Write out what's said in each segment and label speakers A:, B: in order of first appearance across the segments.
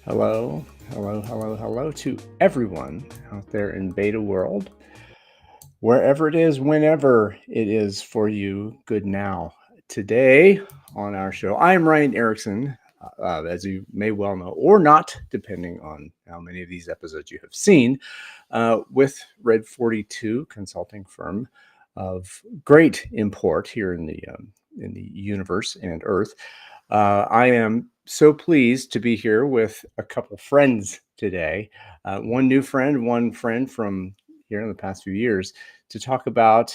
A: Hello, hello to everyone out there in beta world, wherever it is, whenever it is for you, good now. Today on our show, I am Ryan Erickson, as you may well know, or not, depending on how many of these episodes you have seen, with Red 42 consulting firm of great import here in the universe and Earth. I am so pleased to be here with a couple friends today. One new friend, one friend from here in the past few years, to talk about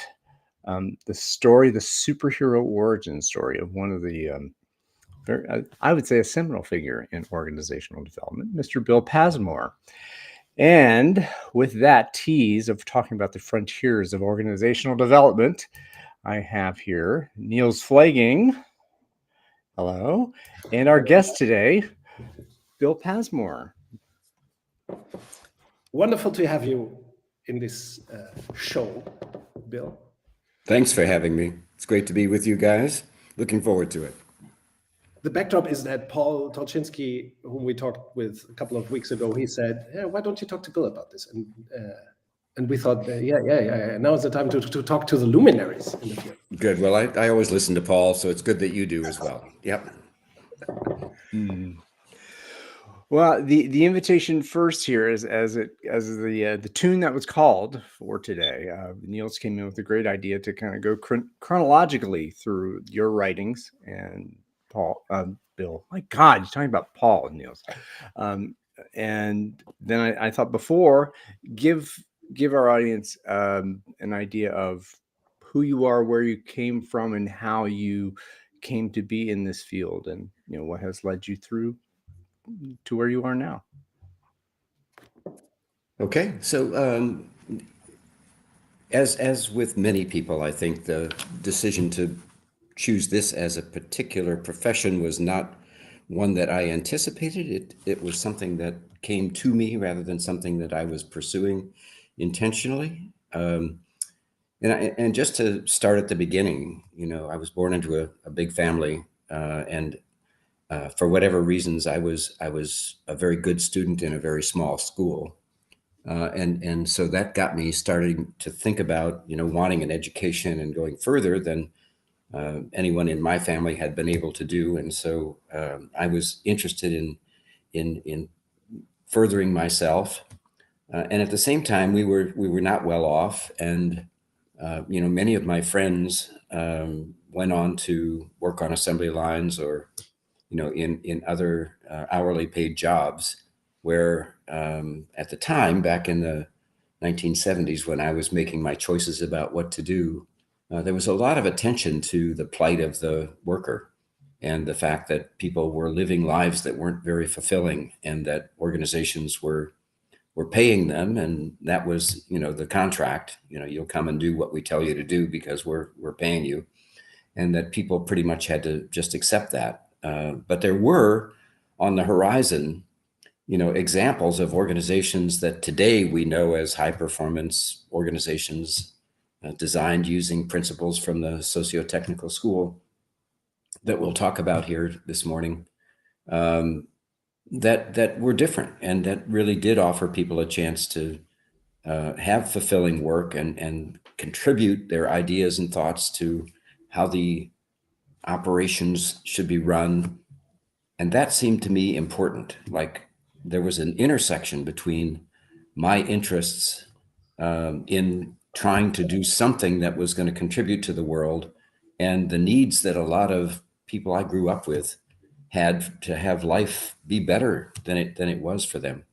A: the story, the superhero origin story of one of the, I would say, a seminal figure in organizational development, Mr. Bill Pasmore. And with that tease of talking about the frontiers of organizational development, I have here Niels Flagging. Hello. And our guest today, Bill Pasmore.
B: Wonderful to have you in this show, Bill.
C: Thanks for having me. It's great to be with you guys. Looking forward to it.
B: The backdrop is that Paul Tolchinsky, whom we talked with a couple of weeks ago, he said, why don't you talk to Bill about this? And we thought, yeah. Now is the time to talk to the luminaries in the field.
C: Good. Well, I always listen to Paul, so it's good that you do as well. Yep.
A: Well, the invitation first here is as the tune that was called for today. Niels came in with a great idea to kind of go chronologically through your writings, and Bill. My God, you're talking about Paul and Niels. And then I thought before, give our audience an idea of who you are, where you came from, and how you came to be in this field, and what has led you through to where you are now.
C: Okay, so as with many people, I think the decision to choose this as a particular profession was not one that I anticipated. It was something that came to me rather than something that I was pursuing intentionally. And just to start at the beginning, I was born into a big family, and for whatever reasons, I was a very good student in a very small school. And so that got me starting to think about, wanting an education and going further than anyone in my family had been able to do. And so I was interested in furthering myself. And at the same time, we were not well off. And, many of my friends went on to work on assembly lines or, in other hourly paid jobs where at the time, back in the 1970s, when I was making my choices about what to do, there was a lot of attention to the plight of the worker and the fact that people were living lives that weren't very fulfilling and that organizations were paying them. And that was, the contract, you'll come and do what we tell you to do because we're paying you. And that people pretty much had to just accept that. But there were on the horizon, examples of organizations that today we know as high performance organizations designed using principles from the socio-technical school that we'll talk about here this morning, that were different and that really did offer people a chance to have fulfilling work and contribute their ideas and thoughts to how the operations should be run. And that seemed to me important. Like there was an intersection between my interests in trying to do something that was going to contribute to the world and the needs that a lot of people I grew up with had to have life be better than it was for them.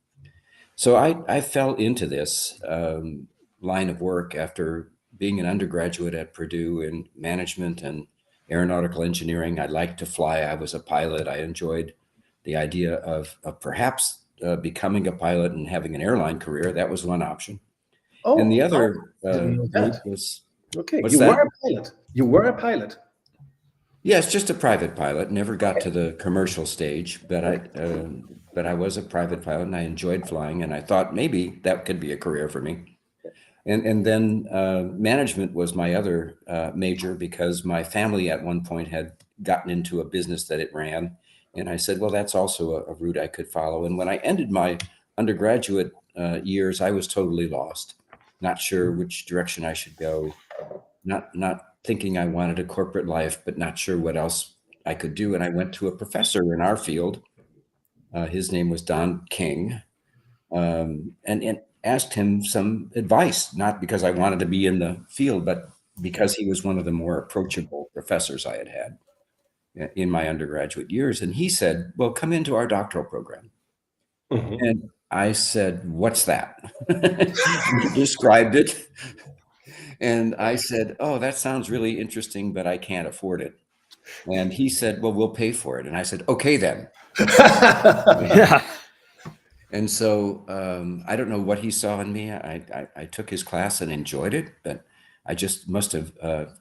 C: So I fell into this line of work after being an undergraduate at Purdue in management and aeronautical engineering. I liked to fly. I was a pilot. I enjoyed the idea of becoming a pilot and having an airline career. That was one option.
B: Oh,
C: and the other
B: route
C: was,
B: okay.
C: What's
B: You
C: that?
B: were a pilot. You were a pilot.
C: Yes, just a private pilot. Never got to the commercial stage, but I was a private pilot and I enjoyed flying, and I thought maybe that could be a career for me. And then management was my other major because my family at one point had gotten into a business that it ran, And I said, well, that's also a route I could follow. And when I ended my undergraduate years, I was totally lost, not sure which direction I should go, not thinking I wanted a corporate life, but not sure what else I could do. And I went to a professor in our field. His name was Don King, and asked him some advice, not because I wanted to be in the field, but because he was one of the more approachable professors I had had in my undergraduate years. And he said, well, come into our doctoral program.
B: Mm-hmm.
C: And I said, what's that? He described it. And I said, oh, that sounds really interesting, but I can't afford it. And he said, well, we'll pay for it. And I said, okay, then.
A: Yeah.
C: And so I don't know what he saw in me. I took his class and enjoyed it, but I just must have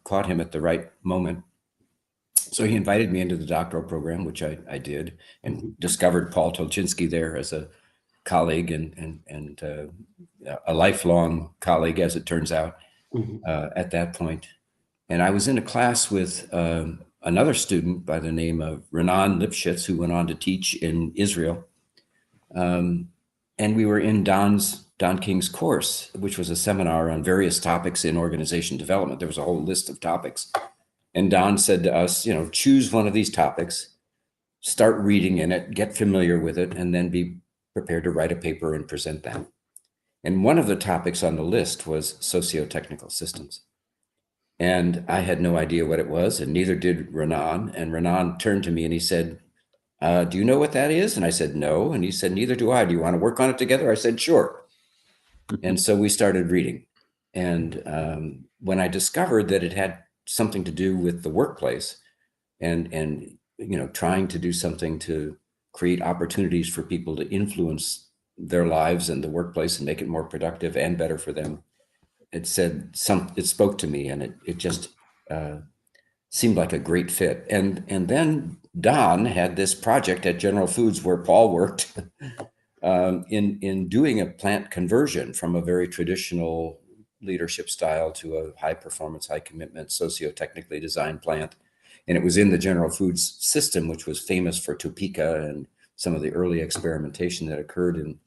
C: caught him at the right moment. So he invited me into the doctoral program, which I did, and discovered Paul Tolchinsky there as a colleague and a lifelong colleague, as it turns out, at that point. And I was in a class with another student by the name of Renan Lipschitz, who went on to teach in Israel. And we were in Don King's course, which was a seminar on various topics in organization development. There was a whole list of topics. And Don said to us, choose one of these topics, start reading in it, get familiar with it, and then be prepared to write a paper and present that. And one of the topics on the list was socio-technical systems. And I had no idea what it was, and neither did Renan. And Renan turned to me and he said, do you know what that is? And I said, no. And he said, neither do I. Do you want to work on it together? I said, sure. And so we started reading. And when I discovered that it had something to do with the workplace and trying to do something to create opportunities for people to influence their lives and the workplace and make it more productive and better for them, it spoke to me, and it just seemed like a great fit. And then Don had this project at General Foods where Paul worked in doing a plant conversion from a very traditional leadership style to a high performance, high commitment, socio-technically designed plant. And it was in the General Foods system, which was famous for Topeka and some of the early experimentation that occurred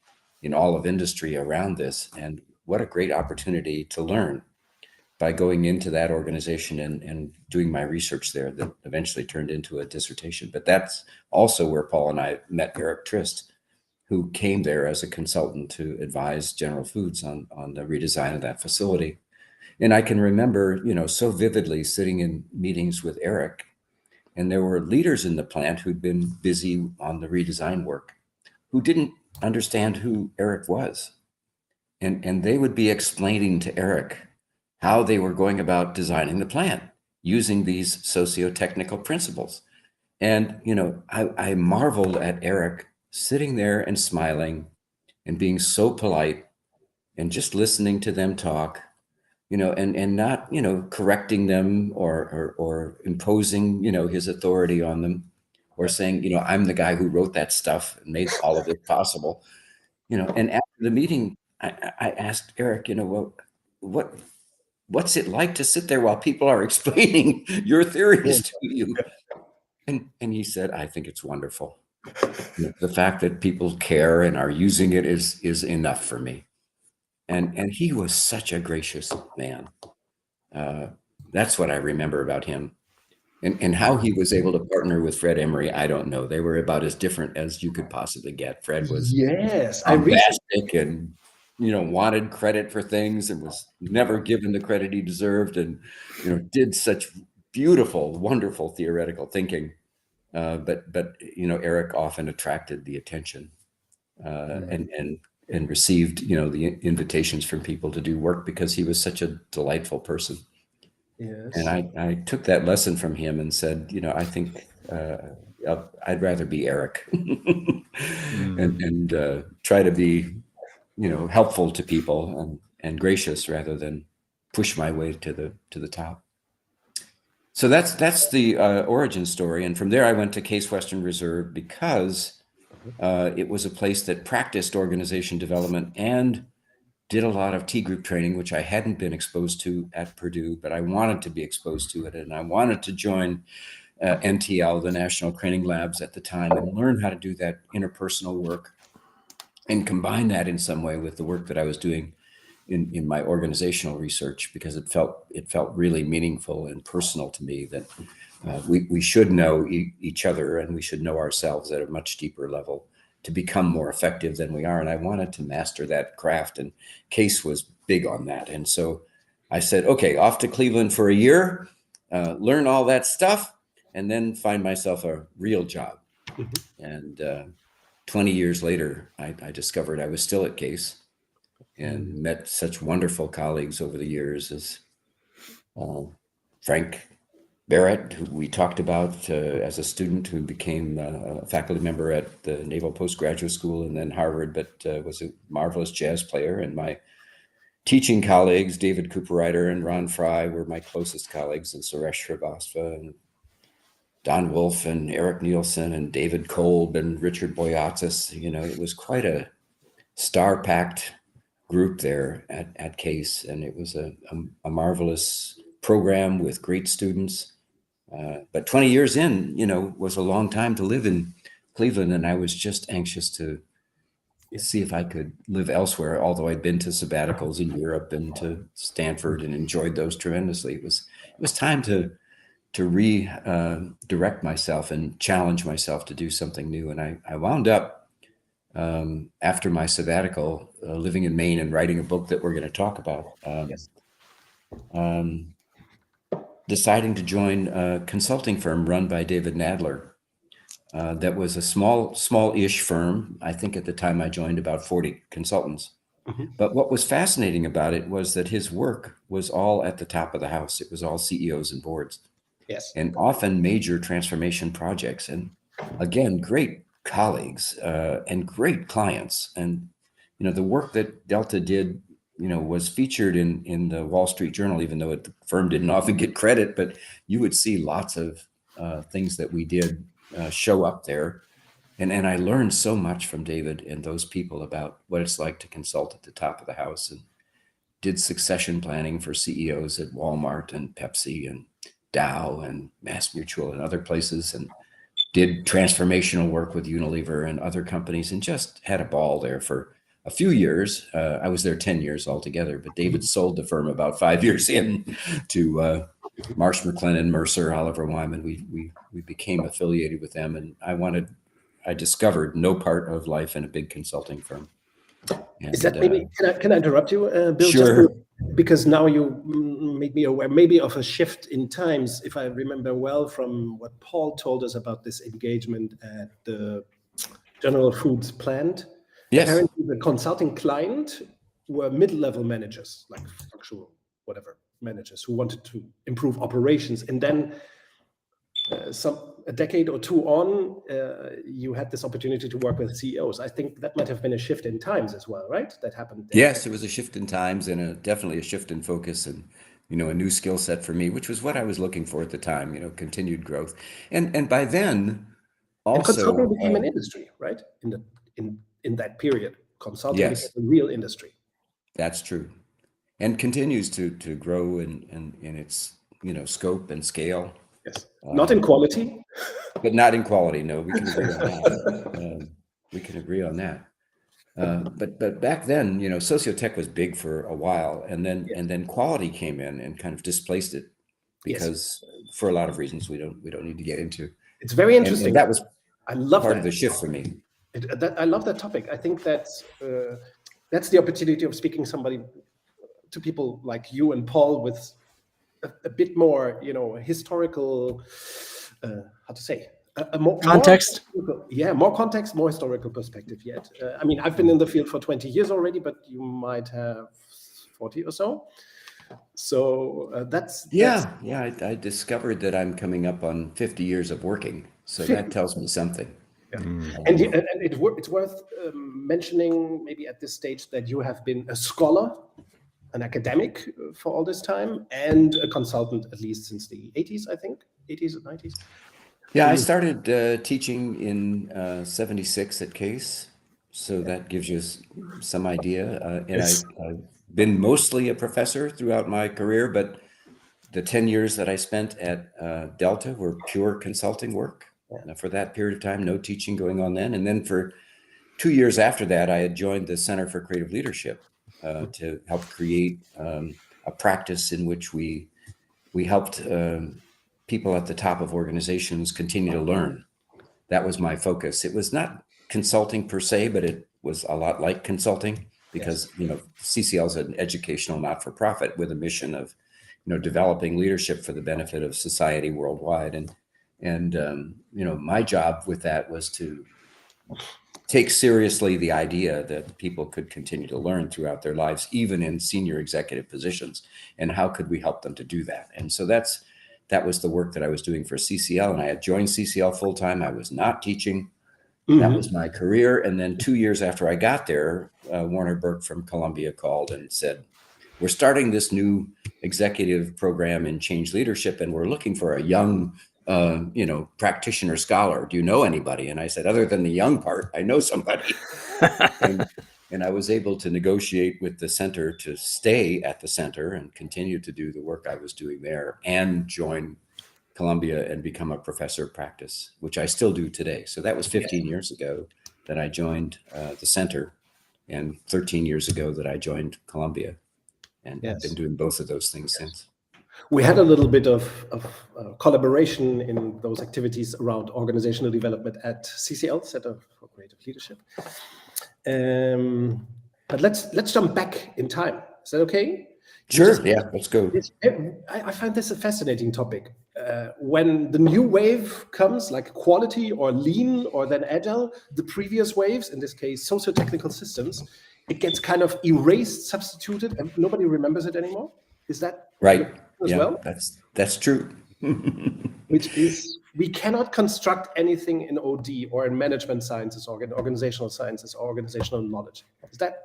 C: in all of industry around this. And what a great opportunity to learn by going into that organization and doing my research there that eventually turned into a dissertation. But that's also where Paul and I met Eric Trist, who came there as a consultant to advise General Foods on the redesign of that facility. And I can remember, so vividly sitting in meetings with Eric, and there were leaders in the plant who'd been busy on the redesign work who didn't understand who Eric was. And they would be explaining to Eric how they were going about designing the plant using these socio-technical principles. And, I marveled at Eric sitting there and smiling and being so polite and just listening to them talk, and not, correcting them or imposing, his authority on them, or saying, I'm the guy who wrote that stuff and made all of it possible, And after the meeting, I asked Eric, what's it like to sit there while people are explaining your theories to you? And he said, I think it's wonderful. The fact that people care and are using it is enough for me. And he was such a gracious man. That's what I remember about him. And how he was able to partner with Fred Emery, I don't know. They were about as different as you could possibly get. Fred was bombastic and wanted credit for things and was never given the credit he deserved, and did such beautiful, wonderful theoretical thinking. But Eric often attracted the attention and received the invitations from people to do work because he was such a delightful person.
B: Yes.
C: And I took that lesson from him and said, I think I'd rather be Eric and try to be, helpful to people and gracious rather than push my way to the top. So that's the origin story. And from there, I went to Case Western Reserve because it was a place that practiced organization development and did a lot of T group training, which I hadn't been exposed to at Purdue, but I wanted to be exposed to it. And I wanted to join NTL, the National Training Labs at the time, and learn how to do that interpersonal work and combine that in some way with the work that I was doing in my organizational research, because it felt really meaningful and personal to me that we should know each other, and we should know ourselves at a much deeper level to become more effective than we are. And I wanted to master that craft, and Case was big on that. And so I said, okay, off to Cleveland for a year, learn all that stuff, and then find myself a real job. And 20 years later, I discovered I was still at Case, and met such wonderful colleagues over the years as Frank Barrett, who we talked about as a student, who became a faculty member at the Naval Postgraduate School and then Harvard, but was a marvelous jazz player. And my teaching colleagues, David Cooperrider and Ron Fry, were my closest colleagues, and Suresh Srivastava and Don Wolf and Eric Nielsen and David Kolb and Richard Boyatzis. It was quite a star-packed group there at Case, and it was a marvelous program with great students. But 20 years in, was a long time to live in Cleveland, and I was just anxious to see if I could live elsewhere, although I'd been to sabbaticals in Europe and to Stanford and enjoyed those tremendously. It was time to redirect myself and challenge myself to do something new. And I wound up, after my sabbatical, living in Maine and writing a book that we're going to talk about, deciding to join a consulting firm run by David Nadler. That was a small-ish firm. I think at the time I joined about 40 consultants. But what was fascinating about it was that his work was all at the top of the house. It was all CEOs and boards.
B: Yes.
C: And often major transformation projects. And again, great colleagues and great clients. And, the work that Delta did, was featured in the Wall Street Journal, even though the firm didn't often get credit, but you would see lots of things that we did show up there. And I learned so much from David and those people about what it's like to consult at the top of the house, and did succession planning for CEOs at Walmart and Pepsi and Dow and Mass Mutual and other places, and did transformational work with Unilever and other companies, and just had a ball there for a few years. I was there 10 years altogether, but David sold the firm about 5 years in to Marsh McLennan, Mercer, Oliver Wyman. We became affiliated with them, and I discovered no part of life in a big consulting firm. And,
B: is that maybe, can I interrupt you, Bill?
C: Sure.
B: Because now you made me aware maybe of a shift in times, if I remember well, from what Paul told us about this engagement at the General Foods plant.
C: Yes.
B: Apparently the consulting client were mid-level managers, like functional whatever managers, who wanted to improve operations. And then a decade or two on, you had this opportunity to work with CEOs. I think that might have been a shift in times as well, right? That happened there.
C: Yes, it was a shift in times, and definitely a shift in focus, and a new skill set for me, which was what I was looking for at the time. Continued growth, and by then, also
B: and consulting became an industry, right? In that period, consulting became a real industry.
C: That's true, and continues to grow in its scope and scale.
B: Yes, not in quality,
C: but not in quality. No, we can agree on that. We can agree on that. But back then, sociotech was big for a while, and then quality came in and kind of displaced it, because for a lot of reasons we don't need to get into.
B: It's very interesting.
C: And that was
B: I love
C: part
B: that.
C: of the shift for me.
B: I love that topic. I think that's the opportunity of speaking to people like you and Paul with a bit more, historical, how to say, more
A: context.
B: More context, more historical perspective yet. I mean, I've been in the field for 20 years already, but you might have 40 or so. So that's
C: I discovered that I'm coming up on 50 years of working, so that tells me something.
B: Yeah. And it's worth mentioning maybe at this stage that you have been a scholar, an academic for all this time, and a consultant at least since the 80s, I think, 80s and 90s.
C: Yeah, I started teaching in 76 at Case, so that gives you some idea. And I've been mostly a professor throughout my career, but the 10 years that I spent at Delta were pure consulting work. For that period of time, no teaching going on then. And then for 2 years after that, I had joined the Center for Creative Leadership to help create a practice in which we helped people at the top of organizations continue to learn. That was my focus. It was not consulting per se, but it was a lot like consulting because, CCL is an educational not-for-profit with a mission of, developing leadership for the benefit of society worldwide. And my job with that was to take seriously the idea that people could continue to learn throughout their lives, even in senior executive positions, and how could we help them to do that? And so that was the work that I was doing for CCL, and I had joined CCL full-time. I was not teaching. That was my career. And then 2 years after I got there, Warner Burke from Columbia called and said, we're starting this new executive program in change leadership, and we're looking for a young practitioner scholar. Do you know anybody? And I said, other than the young part, I know somebody. and I was able to negotiate with the center to stay at the center and continue to do the work I was doing there and join Columbia and become a professor of practice, which I still do today. So that was 15 years ago that I joined the center, and 13 years ago that I joined Columbia. And I've been doing both of those things since.
B: We had a little bit of collaboration in those activities around organizational development at CCL, Center for Creative Leadership. But let's jump back in time. Is that okay?
C: Sure. Let's go.
B: I find this a fascinating topic. When the new wave comes, like quality or lean or then agile, the previous waves, in this case, socio-technical systems, it gets kind of erased, substituted, and nobody remembers it anymore. Is that
C: right?
B: As well?
C: That's true.
B: Which is, we cannot construct anything in OD or in management sciences or in organizational sciences or organizational knowledge.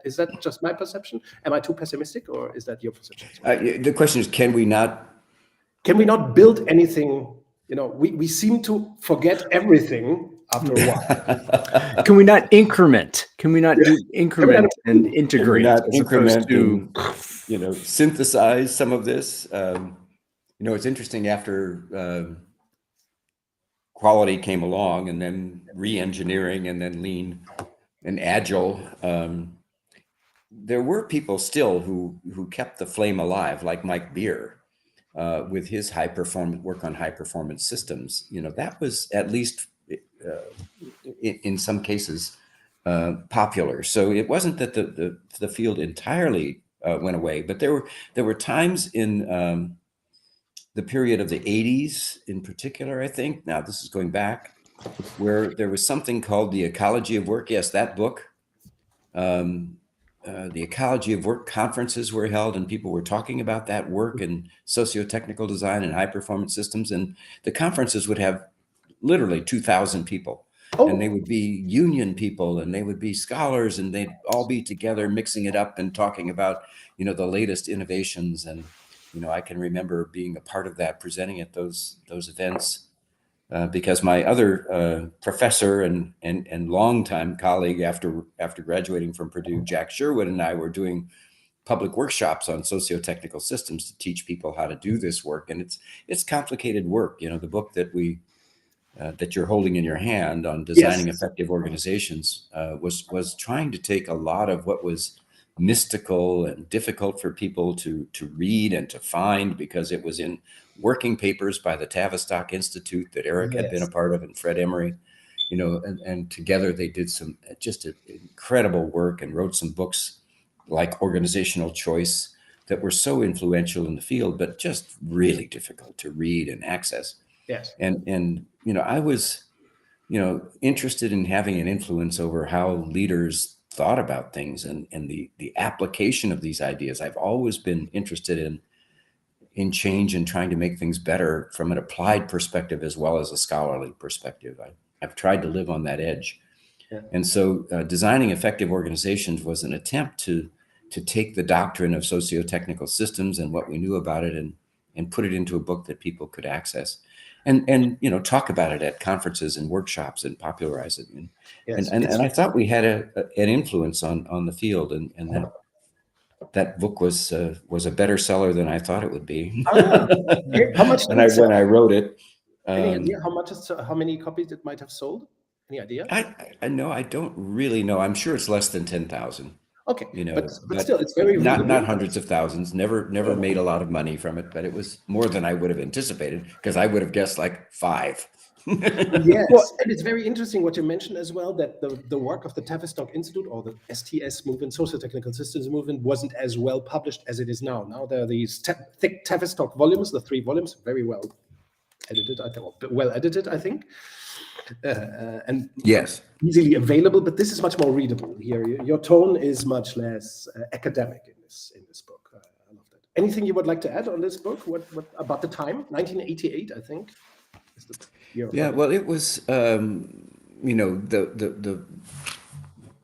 B: Is that just my perception? Am I too pessimistic, or is that your perception?
C: The question is, can we not
B: build anything? We seem to forget everything after a while.
A: Can we not increment? Can we not do increment and integrate?
C: Can we not increment and, synthesize some of this? It's interesting, after quality came along, and then re-engineering, and then lean and agile, there were people still who kept the flame alive, like Mike Beer, with his work on high performance systems. That was at least in some cases popular. So it wasn't that the field entirely went away, but there were times in the period of the 80s in particular, I think, now this is going back, where there was something called the Ecology of Work. Yes, that book. The Ecology of Work conferences were held, and people were talking about that work and socio-technical design and high performance systems. And the conferences would have literally 2,000 people. And they would be union people, and they would be scholars, and they'd all be together mixing it up and talking about, the latest innovations. And, I can remember being a part of that, presenting at those events, because my other professor and longtime colleague after graduating from Purdue, Jack Sherwood, and I were doing public workshops on socio-technical systems to teach people how to do this work. And it's complicated work. The book that you're holding in your hand on designing effective organizations was trying to take a lot of what was mystical and difficult for people to read and to find, because it was in working papers by the Tavistock Institute that Eric had been a part of, and Fred Emery, and together they did some just incredible work and wrote some books like Organizational Choice that were so influential in the field, but just really difficult to read and access.
B: Yes.
C: And I was, interested in having an influence over how leaders thought about things and the application of these ideas. I've always been interested in change and trying to make things better from an applied perspective as well as a scholarly perspective. I've tried to live on that edge. Yeah. And so designing effective organizations was an attempt to take the doctrine of socio-technical systems and what we knew about it and put it into a book that people could access. And talk about it at conferences and workshops and popularize it. And I thought we had an influence on the field, and that book was a better seller than I thought it would be.
B: Okay. How much did
C: And
B: it sell?
C: when I wrote it,
B: Any idea how many copies it might have sold? Any idea?
C: I know I don't really know. I'm sure it's less than 10,000.
B: Okay,
C: You know,
B: but still, it's very
C: not
B: readable.
C: hundreds of thousands. Never made a lot of money from it, but it was more than I would have anticipated, because I would have guessed like 5.
B: Yes,
A: Well-
B: and it's very interesting what you mentioned as well, that the work of the Tavistock Institute, or the STS movement, Socio-Technical Systems movement, wasn't as well published as it is now. Now there are these thick Tavistock volumes, the 3 volumes, very well edited, I think, or well edited, I think, and
C: Yes.
B: easily available. But this is much more readable here. Your tone is much less academic in this book. I love that. Anything you would like to add on this book? What about the time? 1988, I think. Is the year.
C: Yeah, well, it was, you know,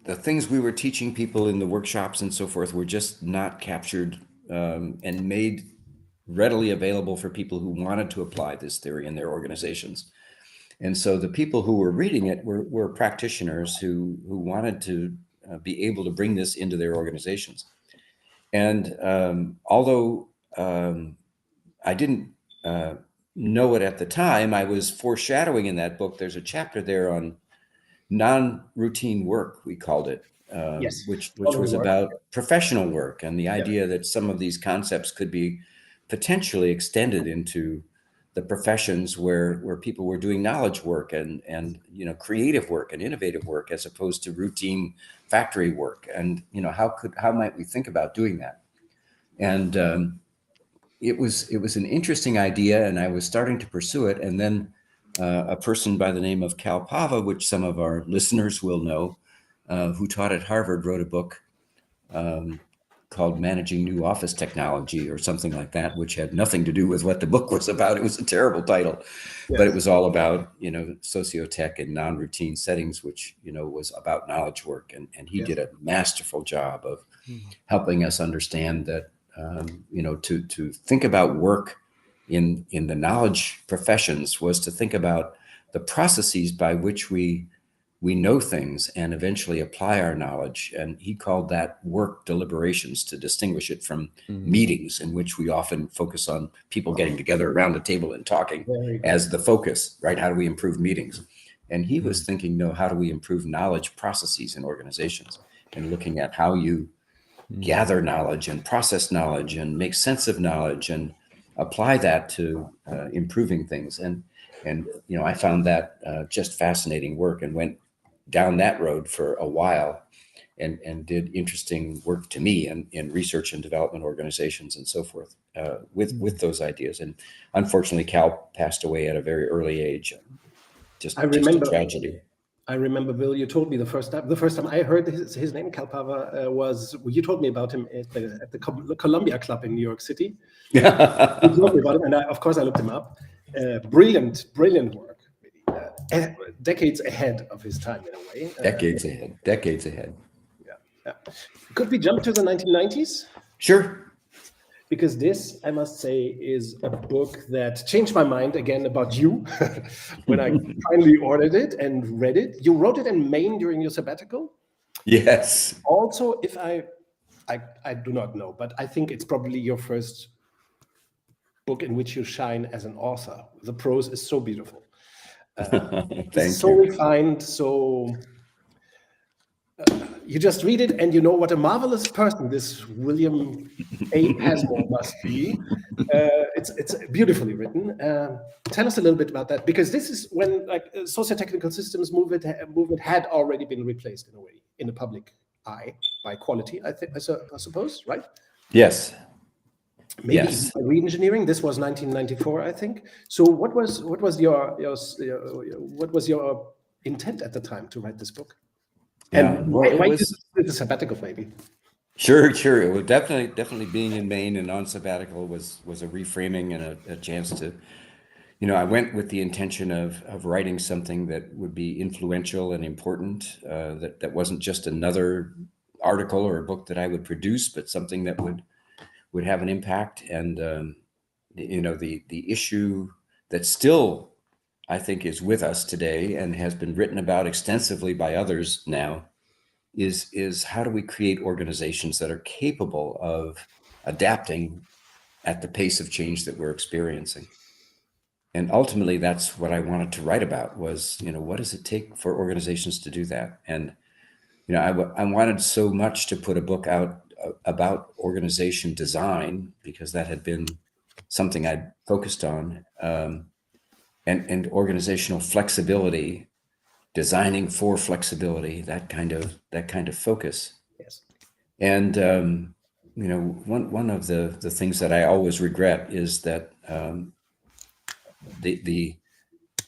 C: the things we were teaching people in the workshops and so forth were just not captured and made readily available for people who wanted to apply this theory in their organizations. And so the people who were reading it were practitioners who wanted to be able to bring this into their organizations. And although I didn't know it at the time, I was foreshadowing in that book. There's a chapter there on non-routine work, we called it,
B: Yes,
C: which was
B: work.
C: about professional work, and the idea that some of these concepts could be potentially extended into the professions where people were doing knowledge work and you know, creative work and innovative work, as opposed to routine factory work. And you know, how might we think about doing that? And it was an interesting idea, and I was starting to pursue it. And then a person by the name of Cal Pava, which some of our listeners will know, who taught at Harvard, wrote a book called Managing New Office Technology, or something like that, which had nothing to do with what the book was about. It was a terrible title, but it was all about, you know, sociotech and non-routine settings, which, you know, was about knowledge work. And he did a masterful job of helping us understand that, you know, to think about work in the knowledge professions was to think about the processes by which we know things and eventually apply our knowledge. And he called that work deliberations, to distinguish it from meetings, in which we often focus on people getting together around a table and talking as the focus, right? How do we improve meetings? And he was thinking, no, how do we improve knowledge processes in organizations, and looking at how you gather knowledge and process knowledge and make sense of knowledge and apply that to improving things. And you know, I found that just fascinating work, and went down that road for a while, and did interesting work to me in research and development organizations and so forth with those ideas. And unfortunately, Cal passed away at a very early age. Just a tragedy.
B: I remember, Bill, you told me the first time I heard his name, Cal Pava, was, you told me about him at the Columbia Club in New York City. You told me about him, and of course I looked him up. Brilliant work. Decades ahead of his time, in a way.
C: Decades ahead.
B: Yeah. Could we jump to the 1990s?
C: Sure.
B: Because this, I must say, is a book that changed my mind again about you when I finally ordered it and read it. You wrote it in Maine during your sabbatical?
C: Yes.
B: Also, if I do not know, but I think it's probably your first book in which you shine as an author. The prose is so beautiful. So refined, so you just read it and you know what a marvelous person this William A. Pasmore must be. It's beautifully written. Tell us a little bit about that, because this is when, like, socio-technical systems movement had already been replaced in a way in the public eye by quality. I suppose, right?
C: Yes.
B: Maybe
C: yes.
B: By re-engineering. This was 1994, I think. So what was your intent at the time to write this book?
C: Yeah,
B: And
C: well,
B: why the sabbatical, maybe?
C: Sure. It was definitely being in Maine and on sabbatical was a reframing and a chance to, you know, I went with the intention of writing something that would be influential and important, that wasn't just another article or a book that I would produce, but something that would have an impact. And you know, the issue that still, I think, is with us today and has been written about extensively by others now, is how do we create organizations that are capable of adapting at the pace of change that we're experiencing? And ultimately, that's what I wanted to write about was, what does it take for organizations to do that? And, I wanted so much to put a book out about organization design because that had been something I'd focused on, and organizational flexibility, designing for flexibility, that kind of focus.
B: Yes.
C: And, one of the things that I always regret is that the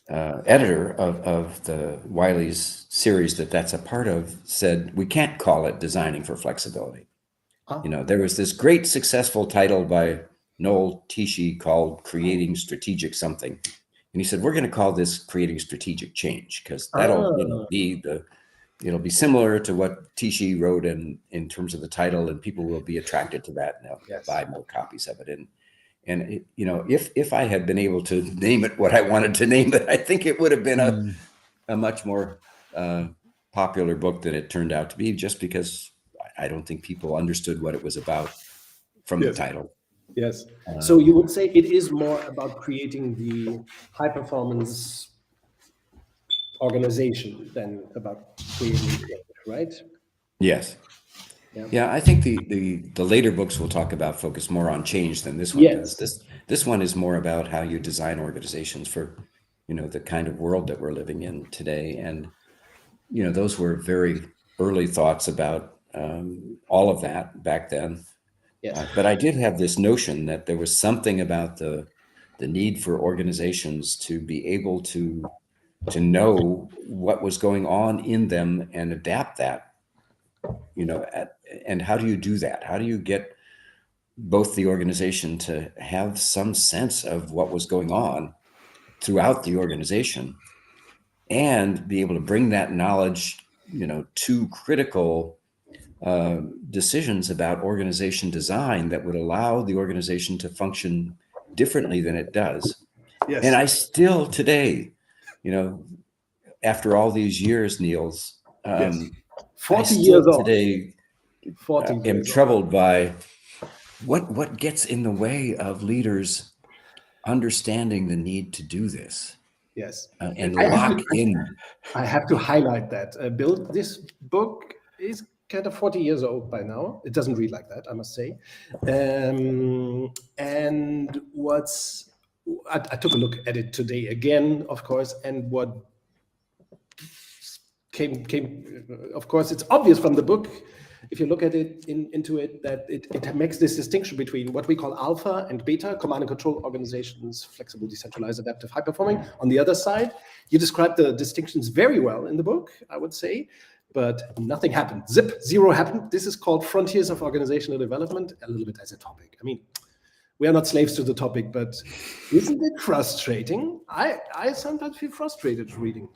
C: editor of the Wiley's series that's a part of said, we can't call it Designing for Flexibility. There was this great successful title by Noel Tichy called Creating Strategic Something. And he said, we're going to call this Creating Strategic Change because that'll it'll be similar to what Tichy wrote in terms of the title, and people will be attracted to that and they'll buy more copies of it. And if I had been able to name it what I wanted to name it, I think it would have been a much more popular book than it turned out to be, just because I don't think people understood what it was about from the title.
B: Yes. So you would say it is more about creating the high performance organization than about creating change, right?
C: Yes. Yeah, I think the later books we'll talk about focus more on change than this one does. This one is more about how you design organizations for, the kind of world that we're living in today. And, those were very early thoughts about all of that back then.
B: Yes.
C: But I did have this notion that there was something about the need for organizations to be able to know what was going on in them and adapt that. And how do you do that? How do you get both the organization to have some sense of what was going on throughout the organization and be able to bring that knowledge, to critical decisions about organization design that would allow the organization to function differently than it does.
B: Yes.
C: And I still today, after all these years, Niels,
B: 40 years old.
C: Today
B: 40
C: am
B: years
C: troubled by what gets in the way of leaders understanding the need to do this.
B: Yes.
C: And lock in.
B: I have to highlight that. Bill, this book is kind of 40 years old by now. It doesn't read like that, I must say. And I took a look at it today again, of course, and what came, of course, it's obvious from the book, if you look at it into it, that it makes this distinction between what we call alpha and beta, command and control organizations, flexible, decentralized, adaptive, high performing. On the other side, you describe the distinctions very well in the book, I would say, but nothing happened. Zero happened. This is called Frontiers of Organizational Development, a little bit as a topic. I mean, we are not slaves to the topic, but isn't it frustrating? I sometimes feel frustrated reading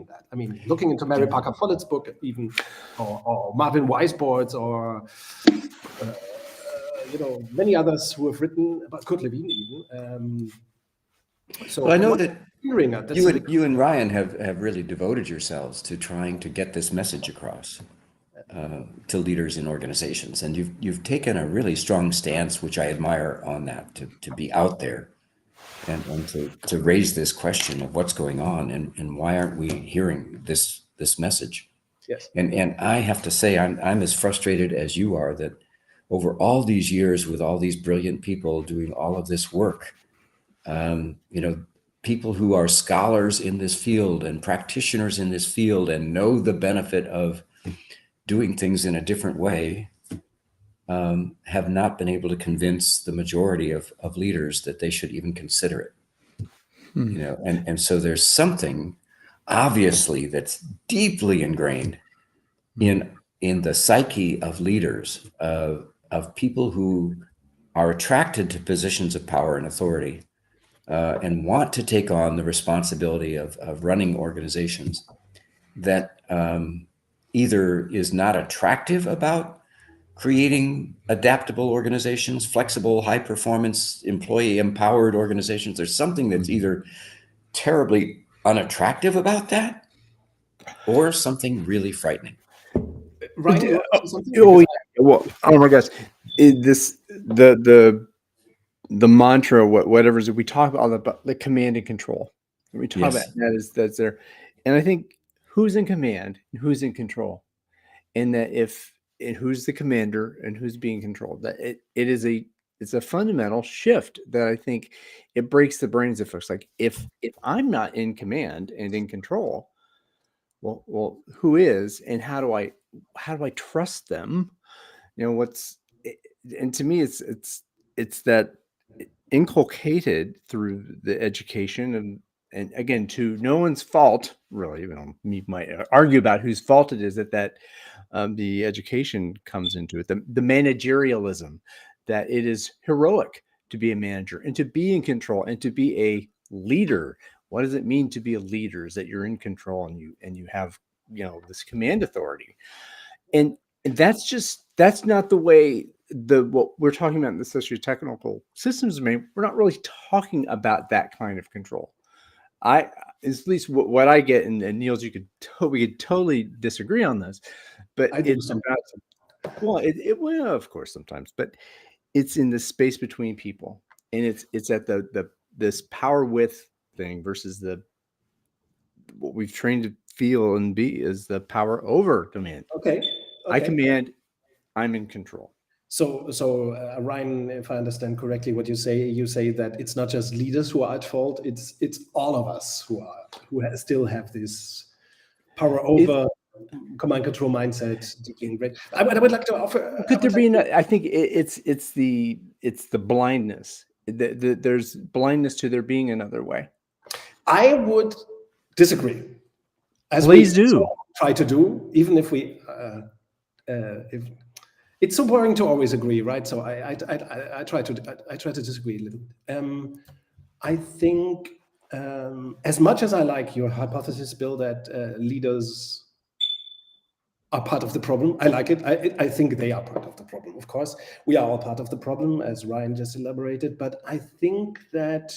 B: that. I mean, looking into Mary Parker Follett's book, even, or Marvin Weisbord's, or many others who have written about Kurt Lewin, even. So
C: well, I know that
B: you
C: and Ryan have really devoted yourselves to trying to get this message across to leaders in organizations, and you've taken a really strong stance, which I admire on that, to be out there. And to raise this question of what's going on and why aren't we hearing this message?
B: Yes.
C: And I have to say, I'm as frustrated as you are that over all these years with all these brilliant people doing all of this work, people who are scholars in this field and practitioners in this field and know the benefit of doing things in a different way, have not been able to convince the majority of leaders that they should even consider it. And so there's something obviously that's deeply ingrained in the psyche of leaders, of people who are attracted to positions of power and authority, and want to take on the responsibility of running organizations, that either is not attractive about creating adaptable organizations, flexible, high performance, employee empowered organizations. There's something that's either terribly unattractive about that or something really frightening.
B: Ryan, you want to say something?
A: Oh,
B: Because
A: yeah. Well, oh my gosh, the mantra, whatever it is, we talk about the command and control. We talk about
C: Yes.
A: that's there, and I think who's in command and who's in control, and that and who's the commander and who's being controlled. That it's a fundamental shift that I think it breaks the brains of folks. Like if I'm not in command and in control, well, who is, and how do I trust them? And to me, it's that inculcated through the education and again, to no one's fault, really. You might argue about whose fault it is that the education comes into it, the managerialism, that it is heroic to be a manager and to be in control and to be a leader. What does it mean to be a leader? Is that you're in control and you have this command authority, and that's not the way what we're talking about in the socio-technical systems domain. We're not really talking about that kind of control. At least what I get, and Niels, we could totally disagree on this, but
B: I do
A: it's
B: sometimes.
A: well, of course, sometimes, but it's in the space between people, and it's at this power width thing versus what we've trained to feel and be is the power over command.
B: Okay.
A: I command, I'm in control.
B: So, Ryan, if I understand correctly, what you say that it's not just leaders who are at fault; it's all of us who still have this power over command control mindset deeply ingrained. I would like to offer.
A: Could there be? I think it's the blindness. There's blindness to there being another way.
B: I would disagree. As
A: Please
B: we
A: do.
B: try to do, even if we. If it's so boring to always agree, right? So I try to disagree a little. I think as much as I like your hypothesis, Bill, that leaders are part of the problem, I like it. I think they are part of the problem. Of course, we are all part of the problem, as Ryan just elaborated. But I think that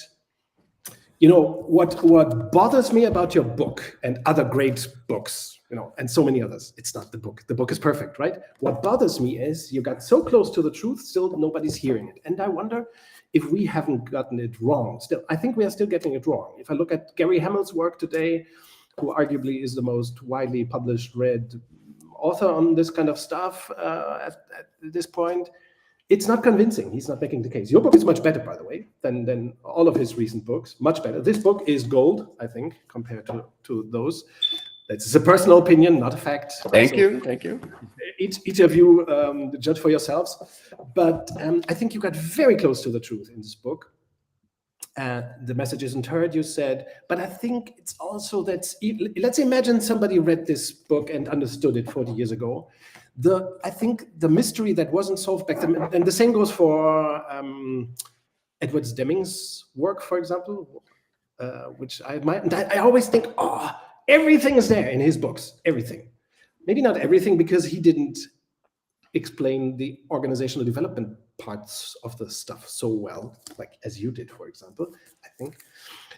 B: what bothers me about your book and other great books, and so many others, it's not the book. The book is perfect, right? What bothers me is you got so close to the truth, still nobody's hearing it. And I wonder if we haven't gotten it wrong. Still, I think we are still getting it wrong. If I look at Gary Hamel's work today, who arguably is the most widely published, read author on this kind of stuff at this point, it's not convincing. He's not making the case. Your book is much better, by the way, than all of his recent books. Much better. This book is gold, I think, compared to those. That's a personal opinion, not a fact.
C: Thank you.
B: Each of you judge for yourselves. But I think you got very close to the truth in this book. The message isn't heard, you said. But I think it's also that, let's imagine somebody read this book and understood it 40 years ago. I think the mystery that wasn't solved back then, and the same goes for Edward Deming's work, for example, which I admire. And I always think, everything is there in his books, everything. Maybe not everything, because he didn't explain the organizational development parts of the stuff so well, like as you did, for example, I think.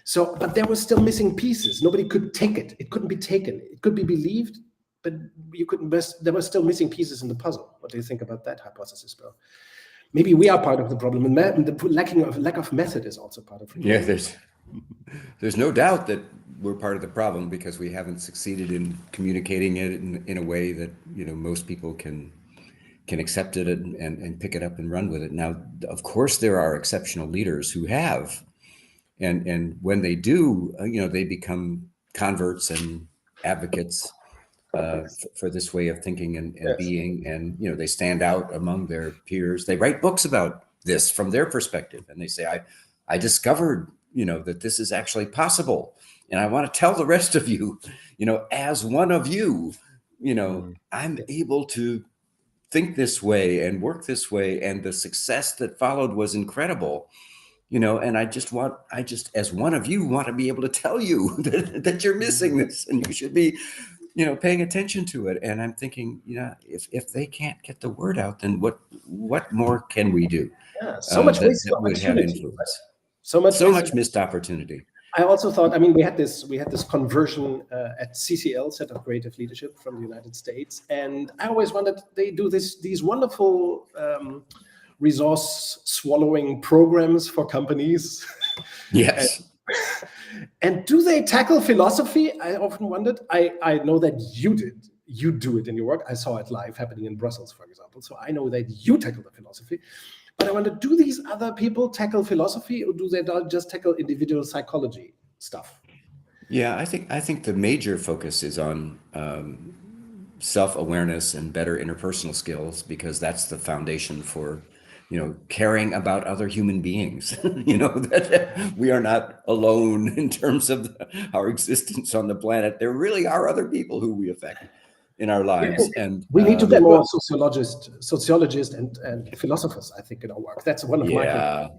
B: So, but there were still missing pieces. Nobody could take it. It couldn't be taken. It could be believed, but you couldn't. There were still missing pieces in the puzzle. What do you think about that hypothesis, Bill? Maybe we are part of the problem, and the lack of method is also part of it.
C: Yeah, there's no doubt that we're part of the problem because we haven't succeeded in communicating it in a way that most people can accept it and pick it up and run with it. Now, of course, there are exceptional leaders who have, and when they do, they become converts and advocates for this way of thinking and
B: Yes.
C: being, and they stand out among their peers. They write books about this from their perspective, and they say, I discovered that this is actually possible, and I want to tell the rest of you, as one of you, I'm able to think this way and work this way, and the success that followed was incredible. And I just as one of you want to be able to tell you that you're missing this and you should be paying attention to it. And I'm thinking, if they can't get the word out, then what more can we do?
B: Yeah, so much wasted
C: that would have
B: opportunity.
C: influence.
B: So much
C: missed opportunity.
B: I also thought, I mean, we had this conversion at CCL, Center of Creative Leadership from the United States, and I always wondered, they do these wonderful resource swallowing programs for companies.
C: Yes.
B: And do they tackle philosophy? I often wondered. I know that you do it in your work. I saw it live happening in Brussels, for example. So I know that you tackle the philosophy. But I wonder, do these other people tackle philosophy, or do they just tackle individual psychology stuff?
C: Yeah, I think the major focus is on self-awareness and better interpersonal skills, because that's the foundation for, caring about other human beings. That we are not alone in terms of our existence on the planet. There really are other people who we affect in our lives, and
B: we need to get more sociologists and philosophers, I think, in our work. That's one of my
C: I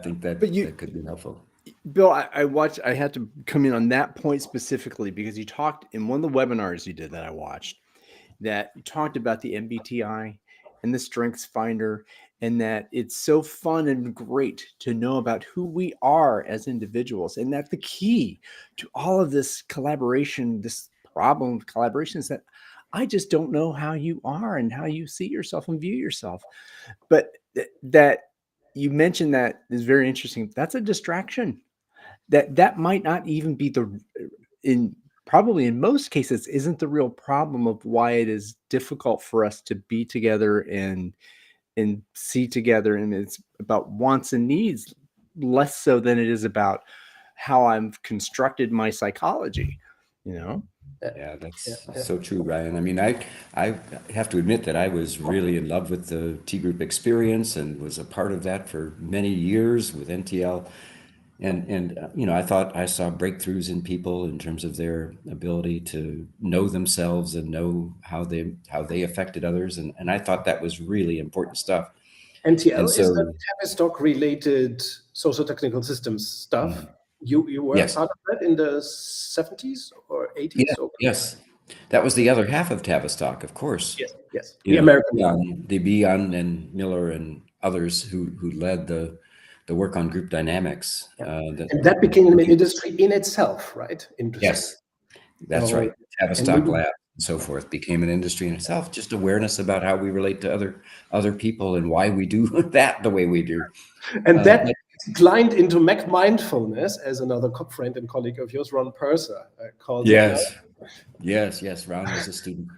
C: think that that could be helpful.
A: Bill, I had to come in on that point specifically because you talked in one of the webinars you did that I watched, that you talked about the MBTI and the Strengths Finder, and that it's so fun and great to know about who we are as individuals. And that the key to all of this collaboration, this problem of collaboration, is that I just don't know how you are and how you see yourself and view yourself. But that you mentioned that is very interesting. That's a distraction. That might not even be probably in most cases isn't the real problem of why it is difficult for us to be together and see together. And it's about wants and needs less so than it is about how I've constructed my psychology,
C: Yeah, that's so true, Ryan. I mean, I have to admit that I was really in love with the T group experience and was a part of that for many years with NTL. And I thought I saw breakthroughs in people in terms of their ability to know themselves and know how they affected others. And I thought that was really important stuff.
B: NTL
C: And
B: is
C: so,
B: the Tavistock related socio-technical systems stuff. You were
C: yes.
B: part of that in the 70s or 80s?
C: Yeah, yes. That was the other half of Tavistock, of course.
B: Yes. The American
C: the Bion and Miller and others who led the work on group dynamics.
B: And that became an industry in itself, right?
C: Yes, that's right. Tavistock Lab and so forth became an industry in itself. Just awareness about how we relate to other people and why we do that the way we do.
B: And that declined into mindfulness, as another friend and colleague of yours, Ron Purser, called it.
C: Yes. Ron was a student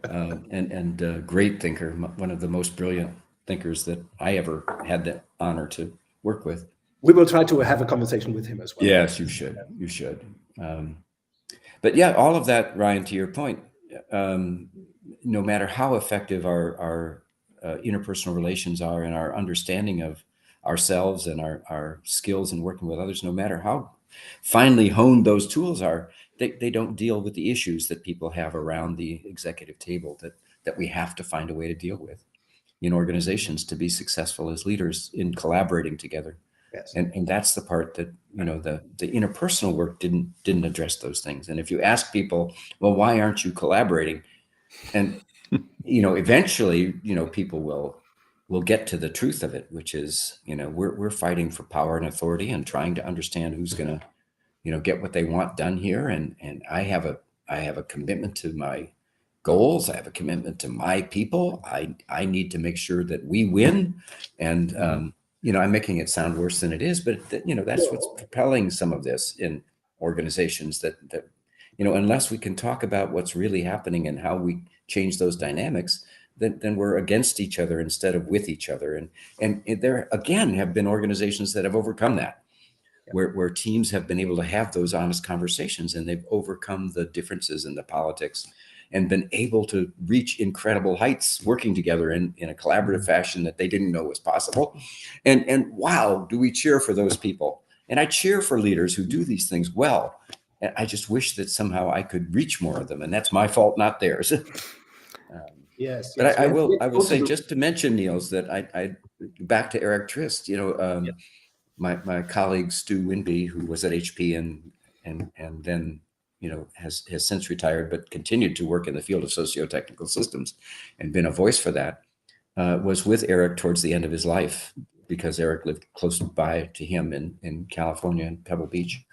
C: and a great thinker, one of the most brilliant thinkers that I ever had the honor to work with.
B: We will try to have a conversation with him as well.
C: Yes, you should. You should. But yeah, all of that, Ryan, to your point, no matter how effective our interpersonal relations are and our understanding of ourselves and our skills in working with others, no matter how finely honed those tools are, they don't deal with the issues that people have around the executive table that we have to find a way to deal with in organizations to be successful as leaders in collaborating together.
B: Yes.
C: And that's the part that, the interpersonal work didn't address those things. And if you ask people, well, why aren't you collaborating? And, eventually, people will get to the truth of it, which is, we're fighting for power and authority and trying to understand who's going to, get what they want done here. And I have a commitment to my goals. I have a commitment to my people. I need to make sure that we win. And, I'm making it sound worse than it is, but that's what's propelling some of this in organizations that unless we can talk about what's really happening and how we change those dynamics, then we're against each other instead of with each other. And there again have been organizations that have overcome that, where teams have been able to have those honest conversations and they've overcome the differences in the politics and been able to reach incredible heights working together in a collaborative fashion that they didn't know was possible. And wow, do we cheer for those people. And I cheer for leaders who do these things well. And I just wish that somehow I could reach more of them. And that's my fault, not theirs.
B: Yes.
C: But I will say, just to mention, Niels, that I back to Eric Trist, my colleague Stu Winby, who was at HP and then has since retired, but continued to work in the field of socio-technical systems and been a voice for that, was with Eric towards the end of his life, because Eric lived close by to him in California, in Pebble Beach.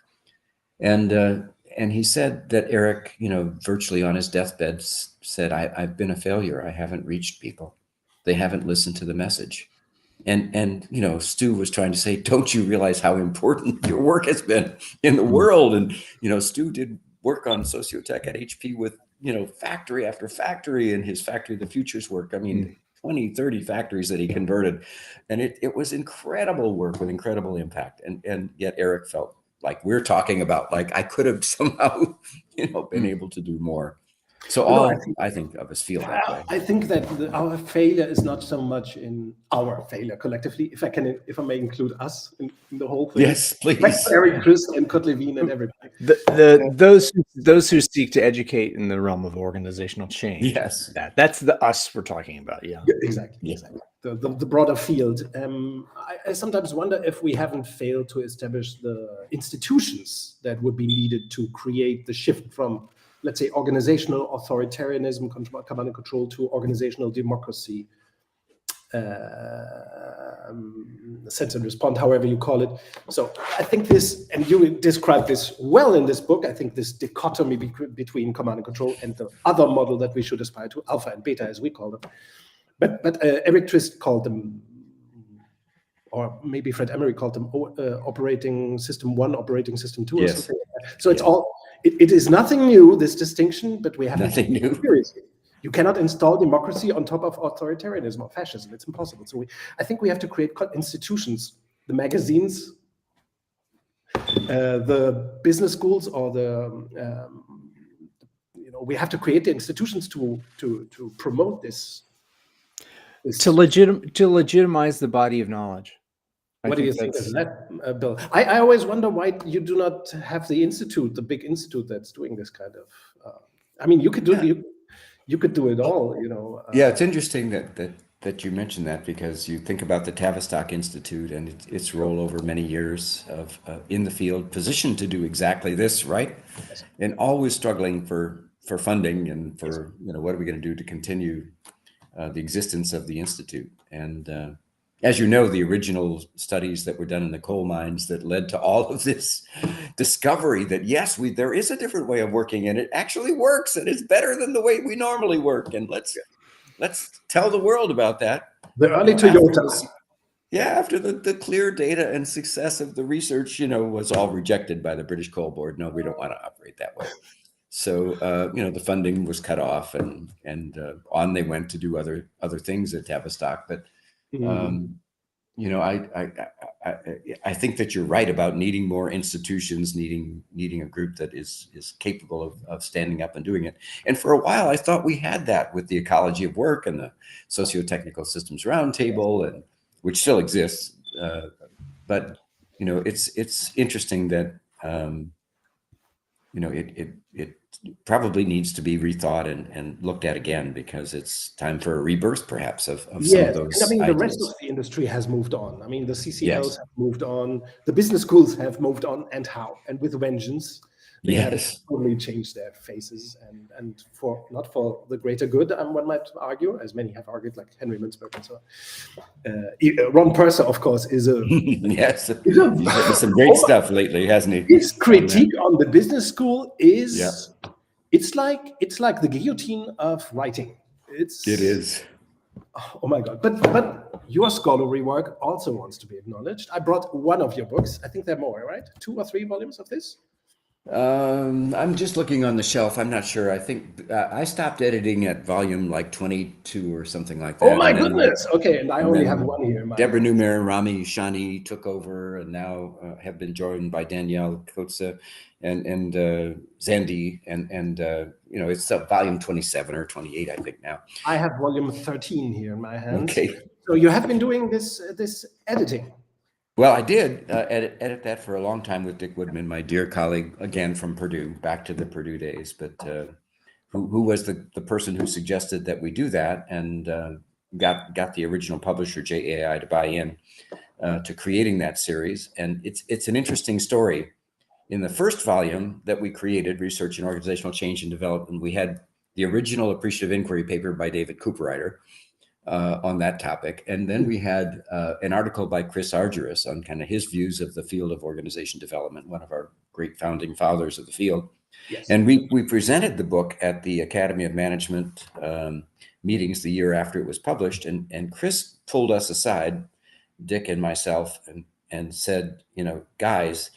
C: And he said that Eric, virtually on his deathbed, said, I've been a failure. I haven't reached people. They haven't listened to the message. And Stu was trying to say, don't you realize how important your work has been in the world? And Stu did work on sociotech at HP with factory after factory, and his Factory of the Futures work. I mean, 20, 30 factories that he converted, and it was incredible work with incredible impact. And yet Eric felt like we're talking about, like I could have somehow been able to do more. So I think of us feel that way.
B: I think that our failure is not so much in our failure collectively, if I may include us in the whole thing.
C: Yes, please.
B: Eric, Chris, and Kotlevin and everybody.
A: Those who seek to educate in the realm of organizational change.
C: Yes,
A: that's the us we're talking about. Yeah,
B: exactly. Exactly. The broader field. I sometimes wonder if we haven't failed to establish the institutions that would be needed to create the shift from, let's say, organizational authoritarianism, command and control, to organizational democracy, sense and respond, however you call it. So I think this, and you describe this well in this book, I think this dichotomy between command and control and the other model that we should aspire to, alpha and beta, as we call them. But Eric Trist called them, or maybe Fred Emery called them, operating system 1, operating system 2, or something like that. So it's all, it is nothing new, this distinction, but we have
C: nothing new.
B: Seriously. You cannot install democracy on top of authoritarianism or fascism. It's impossible. So I think we have to create institutions, the magazines, the business schools, or we have to create the institutions to promote this.
A: To legitimize the body of knowledge.
B: What do you think of that, Bill? I always wonder why you do not have the institute, the big institute that's doing this kind of. I mean, you could do you could do it all,
C: Yeah, it's interesting that you mentioned that, because you think about the Tavistock Institute and its role over many years of in the field, positioned to do exactly this, right?
B: Yes.
C: And always struggling for funding and for what are we going to do to continue the existence of the institute. And as you know, the original studies that were done in the coal mines that led to all of this discovery that, yes, there is a different way of working, and it actually works, and it's better than the way we normally work. And let's tell the world about that.
B: The early Toyota.
C: After the clear data and success of the research, was all rejected by the British Coal Board. No, we don't want to operate that way. So, the funding was cut off, and on they went to do other things at Tavistock. But I think that you're right about needing more institutions, needing a group that is capable of standing up and doing it. And for a while, I thought we had that with the Ecology of Work and the Socio-Technical Systems Roundtable, and which still exists. But it's interesting that it probably needs to be rethought and looked at again, because it's time for a rebirth, perhaps, of some of those.
B: And I mean,
C: ideas.
B: the rest of the industry has moved on. I mean, the CCLs have moved on, the business schools have moved on, and with vengeance. They have totally changed their faces, and not for the greater good, one might argue, as many have argued, like Henry Mintzberg and so on. Ron Purser, of course, is a
C: yes, he's written some great stuff lately, hasn't he?
B: His critique on the business school is it's like the guillotine of writing. It
C: is.
B: Oh my God! But your scholarly work also wants to be acknowledged. I brought one of your books. I think there are more, right? 2 or 3 volumes of this.
C: I'm just looking on the shelf. I'm not sure. I think I stopped editing at volume like 22 or something like that.
B: Oh my goodness! Okay, and I only have one here.
C: Deborah Newmer and Rami Shani took over, and now have been joined by Danielle Kotze and Zandi, and it's volume 27 or 28, I think now.
B: I have volume 13 here in my hands.
C: Okay.
B: So you have been doing this editing.
C: Well, I did edit that for a long time with Dick Woodman, my dear colleague, again from Purdue, back to the Purdue days, but who was the person who suggested that we do that, and got the original publisher, JAI, to buy in to creating that series. And it's an interesting story. In the first volume that we created, Research in Organizational Change and Development, we had the original appreciative inquiry paper by David Cooperrider, on that topic. And then we had an article by Chris Argyris on kind of his views of the field of organization development, one of our great founding fathers of the field.
B: Yes.
C: And we presented the book at the Academy of Management meetings the year after it was published. And Chris pulled us aside, Dick and myself, and said, guys,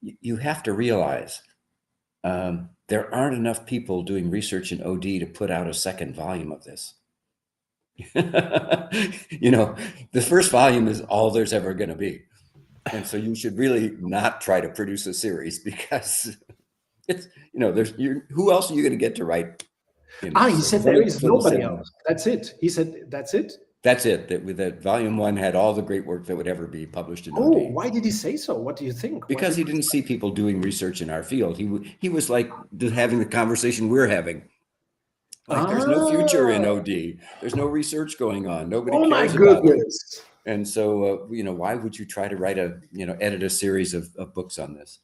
C: you have to realize there aren't enough people doing research in OD to put out a second volume of this. The first volume is all there's ever going to be. And so you should really not try to produce a series, because it's, who else are you going to get to write?
B: He said there is nobody else. That's it. He said, that's it.
C: That's it. That volume 1 had all the great work that would ever be published in OD.
B: Oh, why did he say so? What do you think?
C: Because he didn't see people doing research in our field. He was like having the conversation we're having. Like, there's no future in OD. There's no research going on. Nobody cares about it. And so, why would you try to write edit a series of books on this?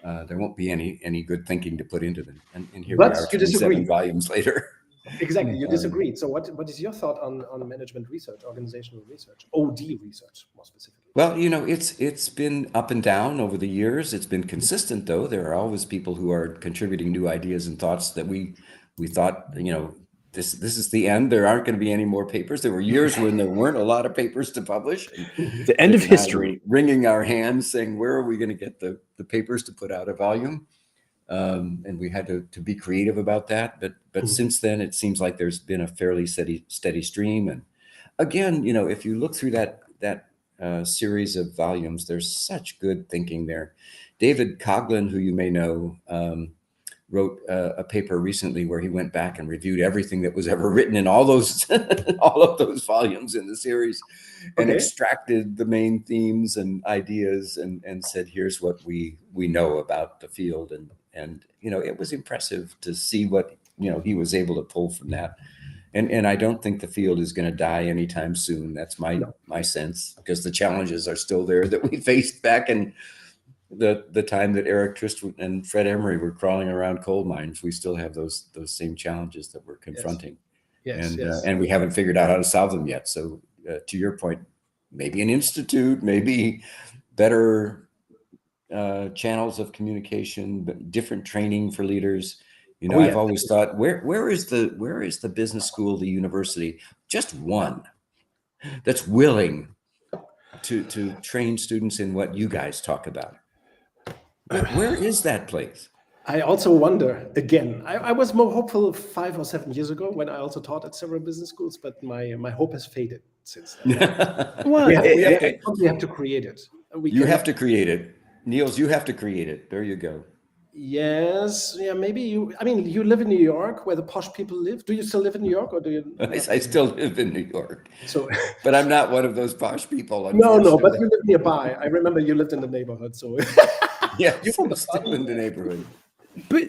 C: There won't be any good thinking to put into them. And here we are, 27 volumes later.
B: Exactly, you disagreed. So what is your thought on management research, organizational research, OD research more specifically?
C: Well, it's been up and down over the years. It's been consistent, though. There are always people who are contributing new ideas and thoughts that we thought, this is the end. There aren't going to be any more papers. There were years when there weren't a lot of papers to publish.
A: The end of history.
C: Wringing our hands, saying, where are we going to get the papers to put out a volume? And we had to be creative about that. But since then, it seems like there's been a fairly steady stream. And again, if you look through that series of volumes, there's such good thinking there. David Coughlin, who you may know, wrote a paper recently where he went back and reviewed everything that was ever written in all those all of those volumes in the series, and extracted the main themes and ideas and said, here's what we know about the field. And it was impressive to see what he was able to pull from that. And I don't think the field is going to die anytime soon. That's my sense, because the challenges are still there that we faced back in the time that Eric Trist and Fred Emery were crawling around coal mines. We still have those same challenges that we're confronting.
B: Yes.
C: And we haven't figured out how to solve them yet. So to your point, maybe an institute, maybe better channels of communication, but different training for leaders. I've always thought, where is the business school, the university, just one that's willing to train students in what you guys talk about? Where is that place?
B: I also wonder, again, I was more hopeful 5 or 7 years ago when I also taught at several business schools, but my hope has faded since then.
A: Well,
B: we have to create it.
C: You have to create it. Niels, you have to create it. There you go.
B: Yes. Yeah, maybe you live in New York, where the posh people live. Do you still live in New York, or do you?
C: I still live in New York.
B: So,
C: but I'm not one of those posh people.
B: No, but you live nearby. I remember you lived in the neighborhood, so.
C: Yeah, you're still in the neighborhood.
B: But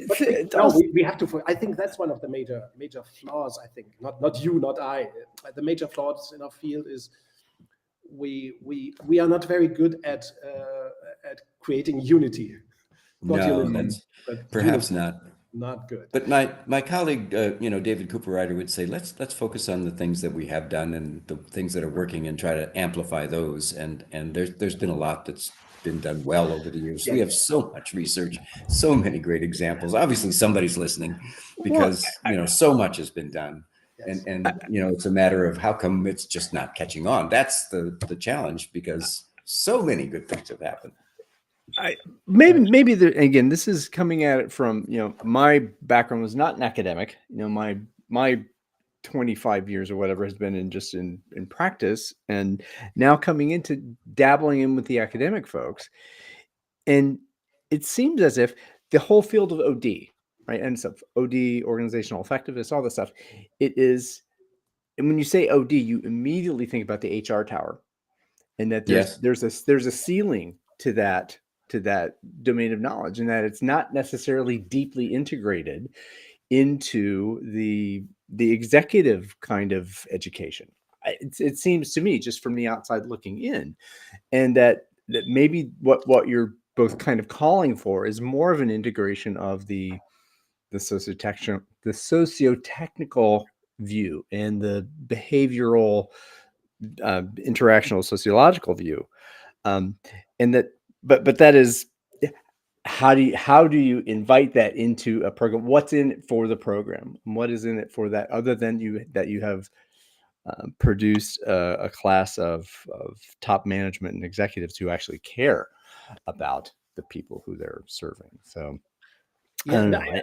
B: we have to. I think that's one of the major flaws. I think not you, not I. The major flaws in our field is we are not very good at creating unity.
C: Perhaps not.
B: Not good.
C: But my colleague, David Cooper-Ryder would say, let's focus on the things that we have done and the things that are working, and try to amplify those. And there's been a lot that's been done well over the years. We have so much research, so many great examples. Obviously, somebody's listening, because so much has been done. Yes. And it's a matter of how come it's just not catching on. That's the challenge, because so many good things have happened.
A: Maybe again, this is coming at it from, my background was not an academic. My 25 years or whatever has been in practice, and now coming into dabbling in with the academic folks. And it seems as if the whole field of OD, right, and stuff, OD, organizational effectiveness, all this stuff, it is, and when you say OD, you immediately think about the HR tower, and that there's a ceiling to that domain of knowledge, and that it's not necessarily deeply integrated into the executive kind of education. It seems to me, just from the outside looking in, and that maybe what you're both kind of calling for is more of an integration of the socio-technical view and the behavioral, interactional sociological view, and that, but that is, how do you invite that into a program? What's in it for the program? What is in it for that, other than you have produced a class of top management and executives who actually care about the people who they're serving? So I
B: Yeah,
A: don't
B: no,
A: know.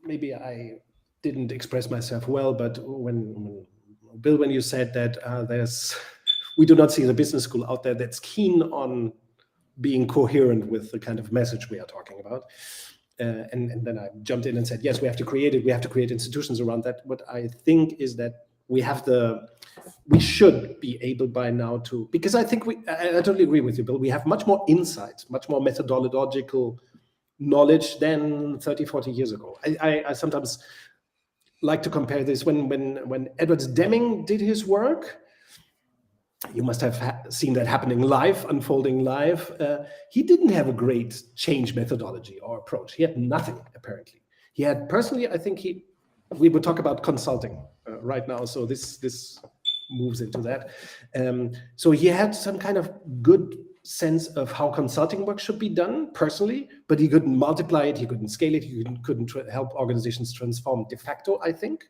B: maybe I didn't express myself well, but Bill, when you said that we do not see the business school out there that's keen on being coherent with the kind of message we are talking about. And then I jumped in and said, yes, we have to create it. We have to create institutions around that. What I think is that we should be able by now to, because I think I totally agree with you, Bill. We have much more insight, much more methodological knowledge than 30, 40 years ago. I sometimes like to compare this when Edward Deming did his work. You must have seen that happening live, unfolding live. He didn't have a great change methodology or approach. He had nothing, apparently. He had, personally, I think we would talk about consulting right now, so this moves into that. So he had some kind of good sense of how consulting work should be done, personally, but he couldn't multiply it, he couldn't scale it, he couldn't help organizations transform de facto, I think.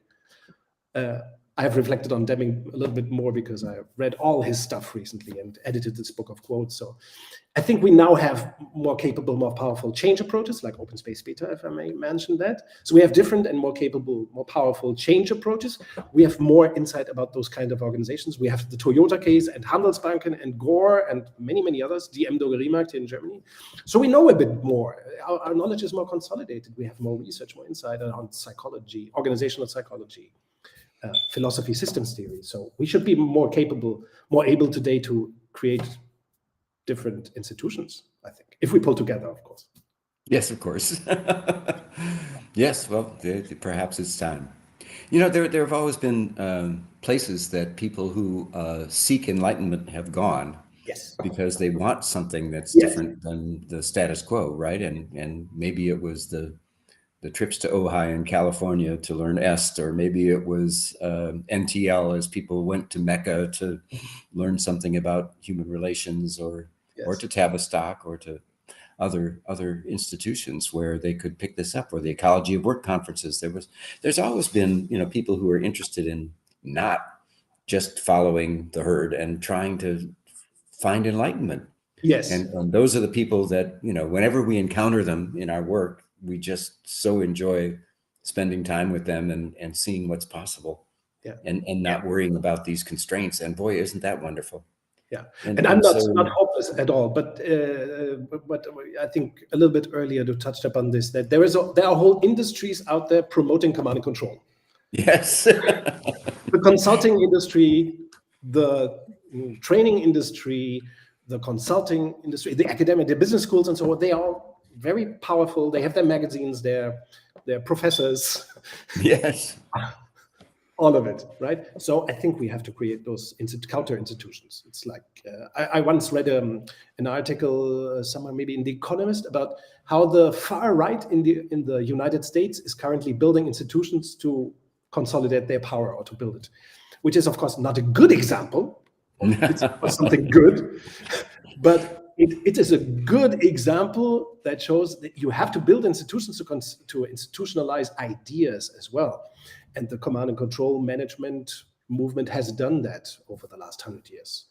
B: I have reflected on Deming a little bit more because I read all his stuff recently and edited this book of quotes. So I think we now have more capable, more powerful change approaches, like Open Space Beta, if I may mention that. So we have different and more capable, more powerful change approaches. We have more insight about those kind of organizations. We have the Toyota case and Handelsbanken and Gore and many, many others, DM Drogeriemarkt here in Germany. So we know a bit more. Our knowledge is more consolidated. We have more research, more insight on psychology, organizational psychology, philosophy, systems theory. So we should be more capable, more able today to create different institutions, I think, if we pull together, of course.
C: Yes, of course. Yes, well, perhaps it's time. You know, there have always been places that people who seek enlightenment have gone.
B: Yes.
C: Because they want something that's
B: Yes.
C: different than the status quo, right? And maybe it was the trips to Ojai in California to learn Est, or maybe it was NTL as people went to Mecca to learn something about human relations, or to Tavistock, or to other institutions where they could pick this up, or the Ecology of Work conferences. There's always been, people who are interested in not just following the herd and trying to find enlightenment.
B: Yes.
C: And those are the people that, whenever we encounter them in our work, we just so enjoy spending time with them and seeing what's possible.
B: Yeah.
C: And not worrying about these constraints. And boy, isn't that wonderful.
B: Yeah. And I'm not hopeless at all, but I think a little bit earlier you touched upon this, that there are whole industries out there promoting command and control.
C: Yes.
B: The consulting industry, the training industry, the consulting industry, the academic, the business schools and so on, they are very powerful. They have their magazines, their professors.
C: Yes.
B: All of it, right? So I think we have to create those counter institutions. It's like, I once read an article somewhere, maybe in The Economist, about how the far right in the United States is currently building institutions to consolidate their power or to build it, which is of course not a good example. It's something good, but it is a good example that shows that you have to build institutions to institutionalize ideas as well. And the command and control management movement has done that over the last 100 years.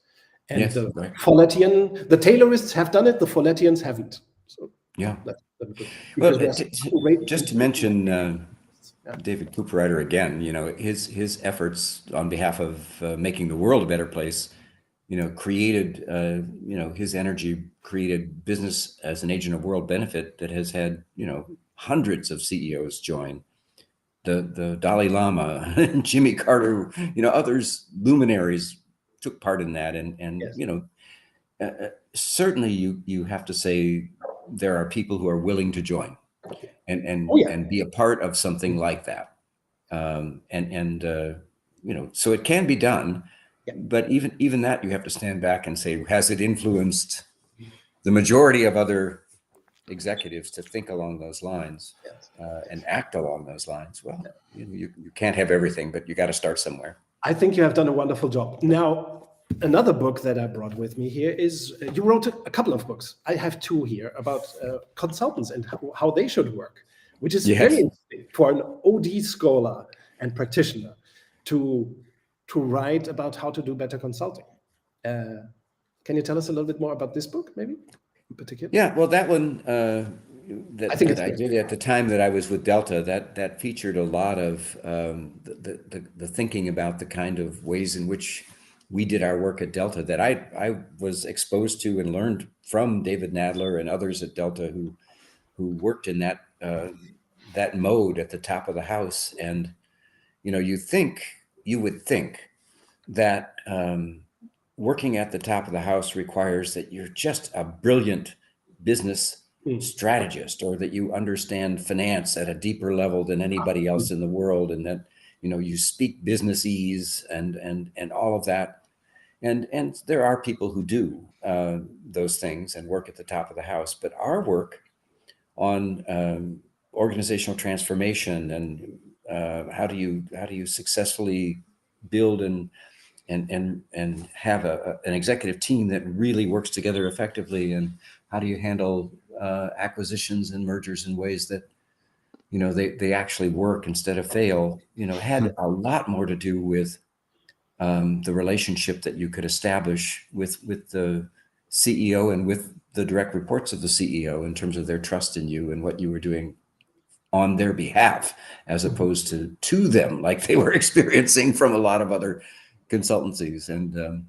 B: And
C: yes,
B: the
C: right.
B: Folletian, the Taylorists have done it, the Folletians haven't. So
C: yeah.
B: That's good.
C: Well, just to mention David Cooperrider again, his efforts on behalf of making the world a better place, created, his energy created business as an agent of world benefit that has had, hundreds of CEOs join. The Dalai Lama and Jimmy Carter, others luminaries took part in that. And
B: Yes.
C: Certainly you have to say there are people who are willing to join and be a part of something like that. So it can be done, but even that you have to stand back and say, has it influenced the majority of other executives to think along those lines
B: Yes.
C: and act along those lines. Well, you can't have everything, but you got to start somewhere.
B: I think you have done a wonderful job. Now, another book that I brought with me here is you wrote a couple of books. I have two here about consultants and how they should work, which is very interesting for an OD scholar and practitioner to write about how to do better consulting. Can you tell us a little bit more about this book, maybe in particular?
C: Yeah, well, that one that I did at the time that I was with Delta, that featured a lot of the thinking about the kind of ways in which we did our work at Delta that I was exposed to and learned from David Nadler and others at Delta who worked in that mode at the top of the house. And you would think that working at the top of the house requires that you're just a brilliant business strategist, or that you understand finance at a deeper level than anybody else in the world, and that you speak businessese and all of that. And there are people who do those things and work at the top of the house, but our work on organizational transformation and how do you successfully build and have an executive team that really works together effectively, and how do you handle acquisitions and mergers in ways that they actually work instead of fail, had a lot more to do with the relationship that you could establish with the CEO and with the direct reports of the CEO in terms of their trust in you and what you were doing on their behalf, as opposed to them, like they were experiencing from a lot of other consultancies. And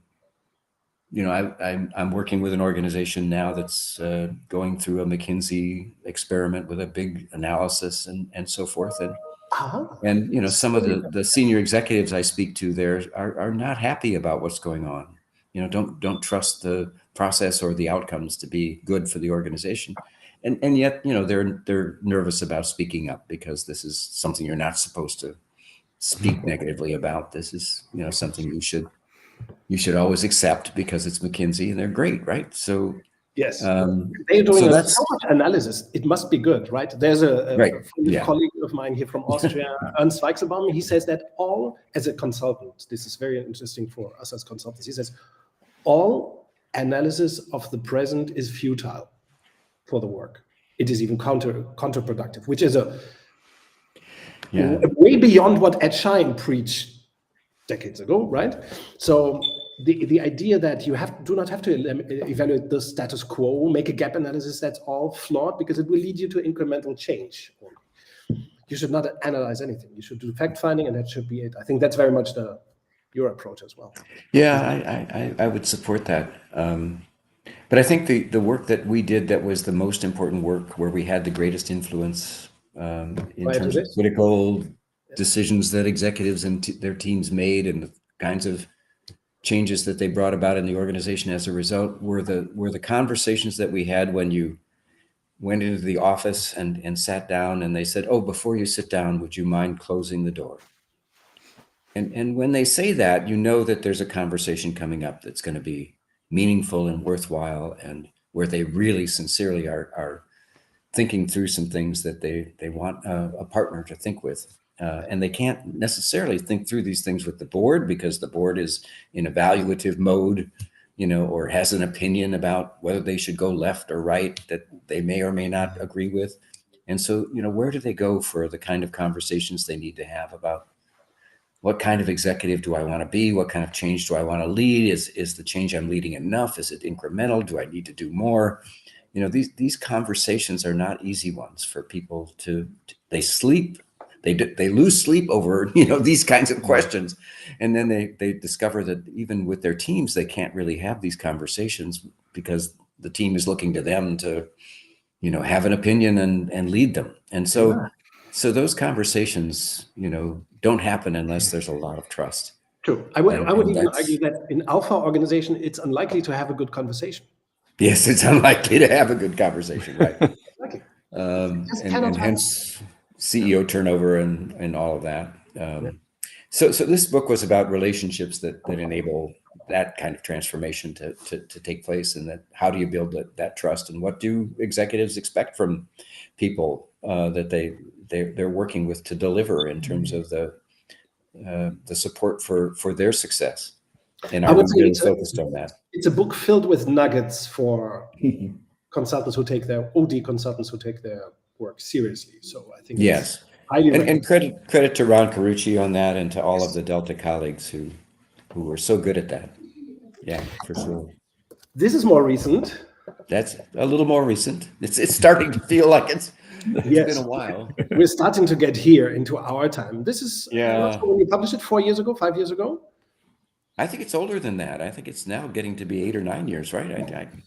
C: I'm working with an organization now that's going through a McKinsey experiment with a big analysis and so forth. And some of the senior executives I speak to there are not happy about what's going on. Don't trust the process or the outcomes to be good for the organization. And yet, they're nervous about speaking up, because this is something you're not supposed to speak negatively about. This is, something you should always accept because it's McKinsey and they're great, right? So
B: yes, they're doing so much analysis. It must be good, right? There's a colleague of mine here from Austria, Ernst Weichselbaum. He says that as a consultant, this is very interesting for us as consultants. He says all analysis of the present is futile for the work. It is even counterproductive, which is way beyond what Ed Schein preached decades ago, right? So the idea that you do not have to evaluate the status quo, make a gap analysis, that's all flawed, because it will lead you to incremental change. You should not analyze anything. You should do fact finding, and that should be it. I think that's very much your approach as well.
C: Yeah, I would support that. But I think the work that we did that was the most important work, where we had the greatest influence in terms of critical decisions that executives and their teams made, and the kinds of changes that they brought about in the organization as a result, were the conversations that we had when you went into the office and sat down, and they said, "Oh, before you sit down, would you mind closing the door?" And when they say that, that there's a conversation coming up that's going to be meaningful and worthwhile, and where they really sincerely are thinking through some things that they want a partner to think with. And they can't necessarily think through these things with the board, because the board is in evaluative mode, or has an opinion about whether they should go left or right that they may or may not agree with. And so, where do they go for the kind of conversations they need to have about what kind of executive do I want to be? What kind of change do I want to lead? Is the change I'm leading enough? Is it incremental? Do I need to do more? These conversations are not easy ones for people they sleep. They lose sleep over, these kinds of questions. And then they discover that even with their teams, they can't really have these conversations, because the team is looking to them to, have an opinion and lead them. And so those conversations, don't happen unless there's a lot of trust.
B: True. I would even argue that in alpha organization, it's unlikely to have a good conversation.
C: Yes, it's unlikely to have a good conversation, right?
B: Exactly.
C: And hence CEO turnover and all of that. So this book was about relationships that enable that kind of transformation to take place, and that how do you build that trust, and what do executives expect from people that they're working with to deliver in terms of the support for their success. And
B: I
C: are we
B: would say
C: really focused on that?
B: it's a book filled with nuggets for consultants who take their OD consultants who take their work seriously. So I think
C: Yes.
B: it's highly
C: And
B: recommended.
C: credit to Ron Carucci on that, and to all of the Delta colleagues who were so good at that. Yeah, for sure.
B: This is more recent.
C: That's a little more recent. It's starting to feel like it's
B: Yes.
C: been a while.
B: We're starting to get here into our time. This is when you published it 4 years ago, 5 years ago.
C: I think it's older than that. I think it's now getting to be 8 or 9 years, right?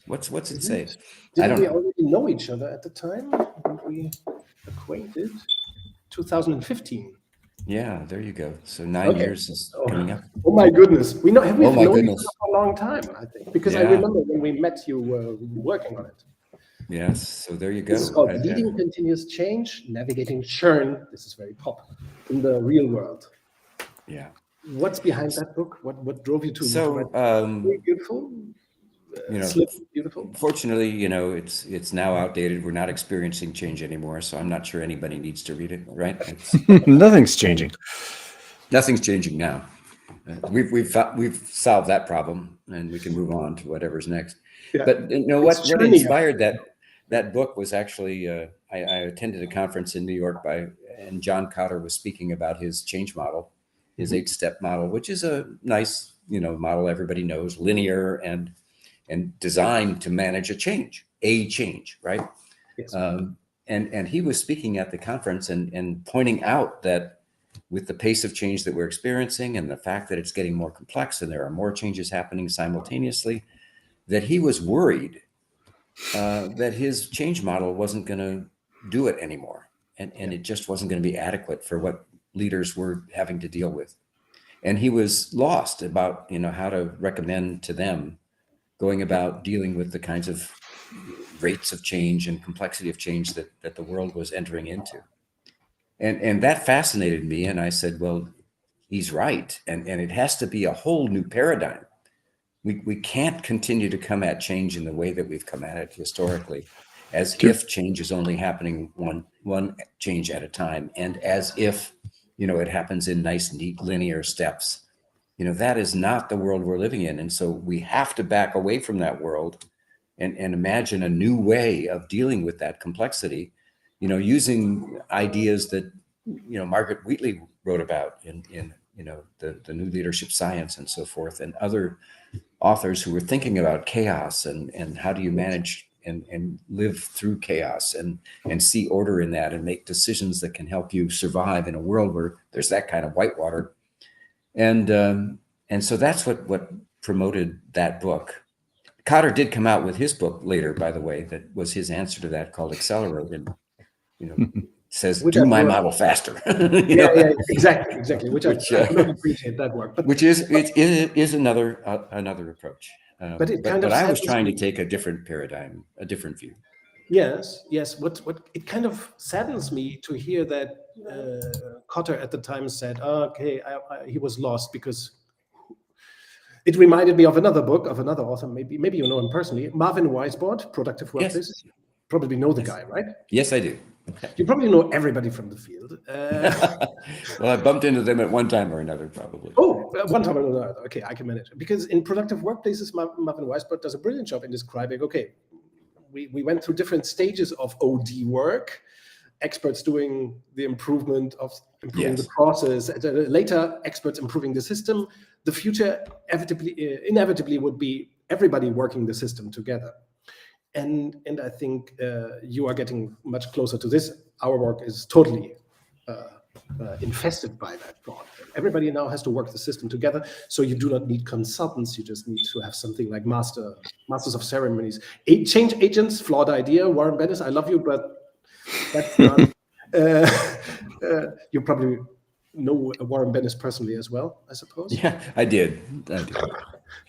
C: What's it say?
B: Didn't
C: I don't
B: we
C: know.
B: already know each other at the time? Weren't we acquainted? 2015.
C: Yeah, there you go. So 9 years is coming up.
B: Oh my goodness. We've known each other
C: goodness.
B: for a long time, I think. Because I
C: Yeah.
B: remember when we met, you were working on it.
C: Yes. So there you go.
B: This is called Leading Continuous Change, Navigating Churn. This is very pop in the real world.
C: Yeah.
B: What's behind that book? What drove you to
C: So
B: very beautiful? Beautiful.
C: Fortunately, it's now outdated. We're not experiencing change anymore, so I'm not sure anybody needs to read it, right?
A: Nothing's changing.
C: Nothing's changing now. We've solved that problem, and we can move on to whatever's next.
B: Yeah.
C: But what inspired that book was actually I attended a conference in New York and John Cotter was speaking about his change model, his 8-step model, which is a nice model everybody knows, linear and designed to manage a change, right?
B: Yes.
C: And he was speaking at the conference and pointing out that with the pace of change that we're experiencing and the fact that it's getting more complex and there are more changes happening simultaneously, that he was worried that his change model wasn't going to do it anymore. And it just wasn't going to be adequate for what leaders were having to deal with. And he was lost about, how to recommend to them going about dealing with the kinds of rates of change and complexity of change that the world was entering into. And that fascinated me. And I said, well, he's right. And it has to be a whole new paradigm. We can't continue to come at change in the way that we've come at it historically, as if change is only happening one change at a time, and as if, it happens in nice, neat, linear steps. That is not the world we're living in. And so we have to back away from that world and imagine a new way of dealing with that complexity, using ideas that, Margaret Wheatley wrote about in the New Leadership Science and so forth, and other authors who were thinking about chaos and how do you manage and live through chaos and see order in that and make decisions that can help you survive in a world where there's that kind of whitewater. And so that's what promoted that book. Cotter did come out with his book later, by the way, that was his answer to that, called Accelerate, and says, do my model faster.
B: Yeah, exactly. Which I really appreciate that work. But
C: which is another approach.
B: But
C: I was trying to take a different paradigm, a different view.
B: Yes. What it kind of saddens me to hear that Cotter at the time said, he was lost, because it reminded me of another book of another author. Maybe you know him personally, Marvin Weisbord, Productive Workplace.
C: Yes.
B: Probably know the guy, right?
C: Yes, I do.
B: You probably know everybody from the field.
C: Well, I bumped into them at one time or another, probably.
B: Oh, one time or another. Okay, I can manage it. Because in Productive Workplaces, Marvin Weisbord does a brilliant job in describing, we went through different stages of OD work, experts doing the improving the process, later experts improving the system. The future inevitably would be everybody working the system together. And I think you are getting much closer to this. Our work is totally infested by that thought. Everybody now has to work the system together, so you do not need consultants. You just need to have something like masters of ceremonies. Change agents, flawed idea. Warren Bennis, I love you, but that's not. You probably know Warren Bennis personally as well, I suppose.
C: Yeah, I did.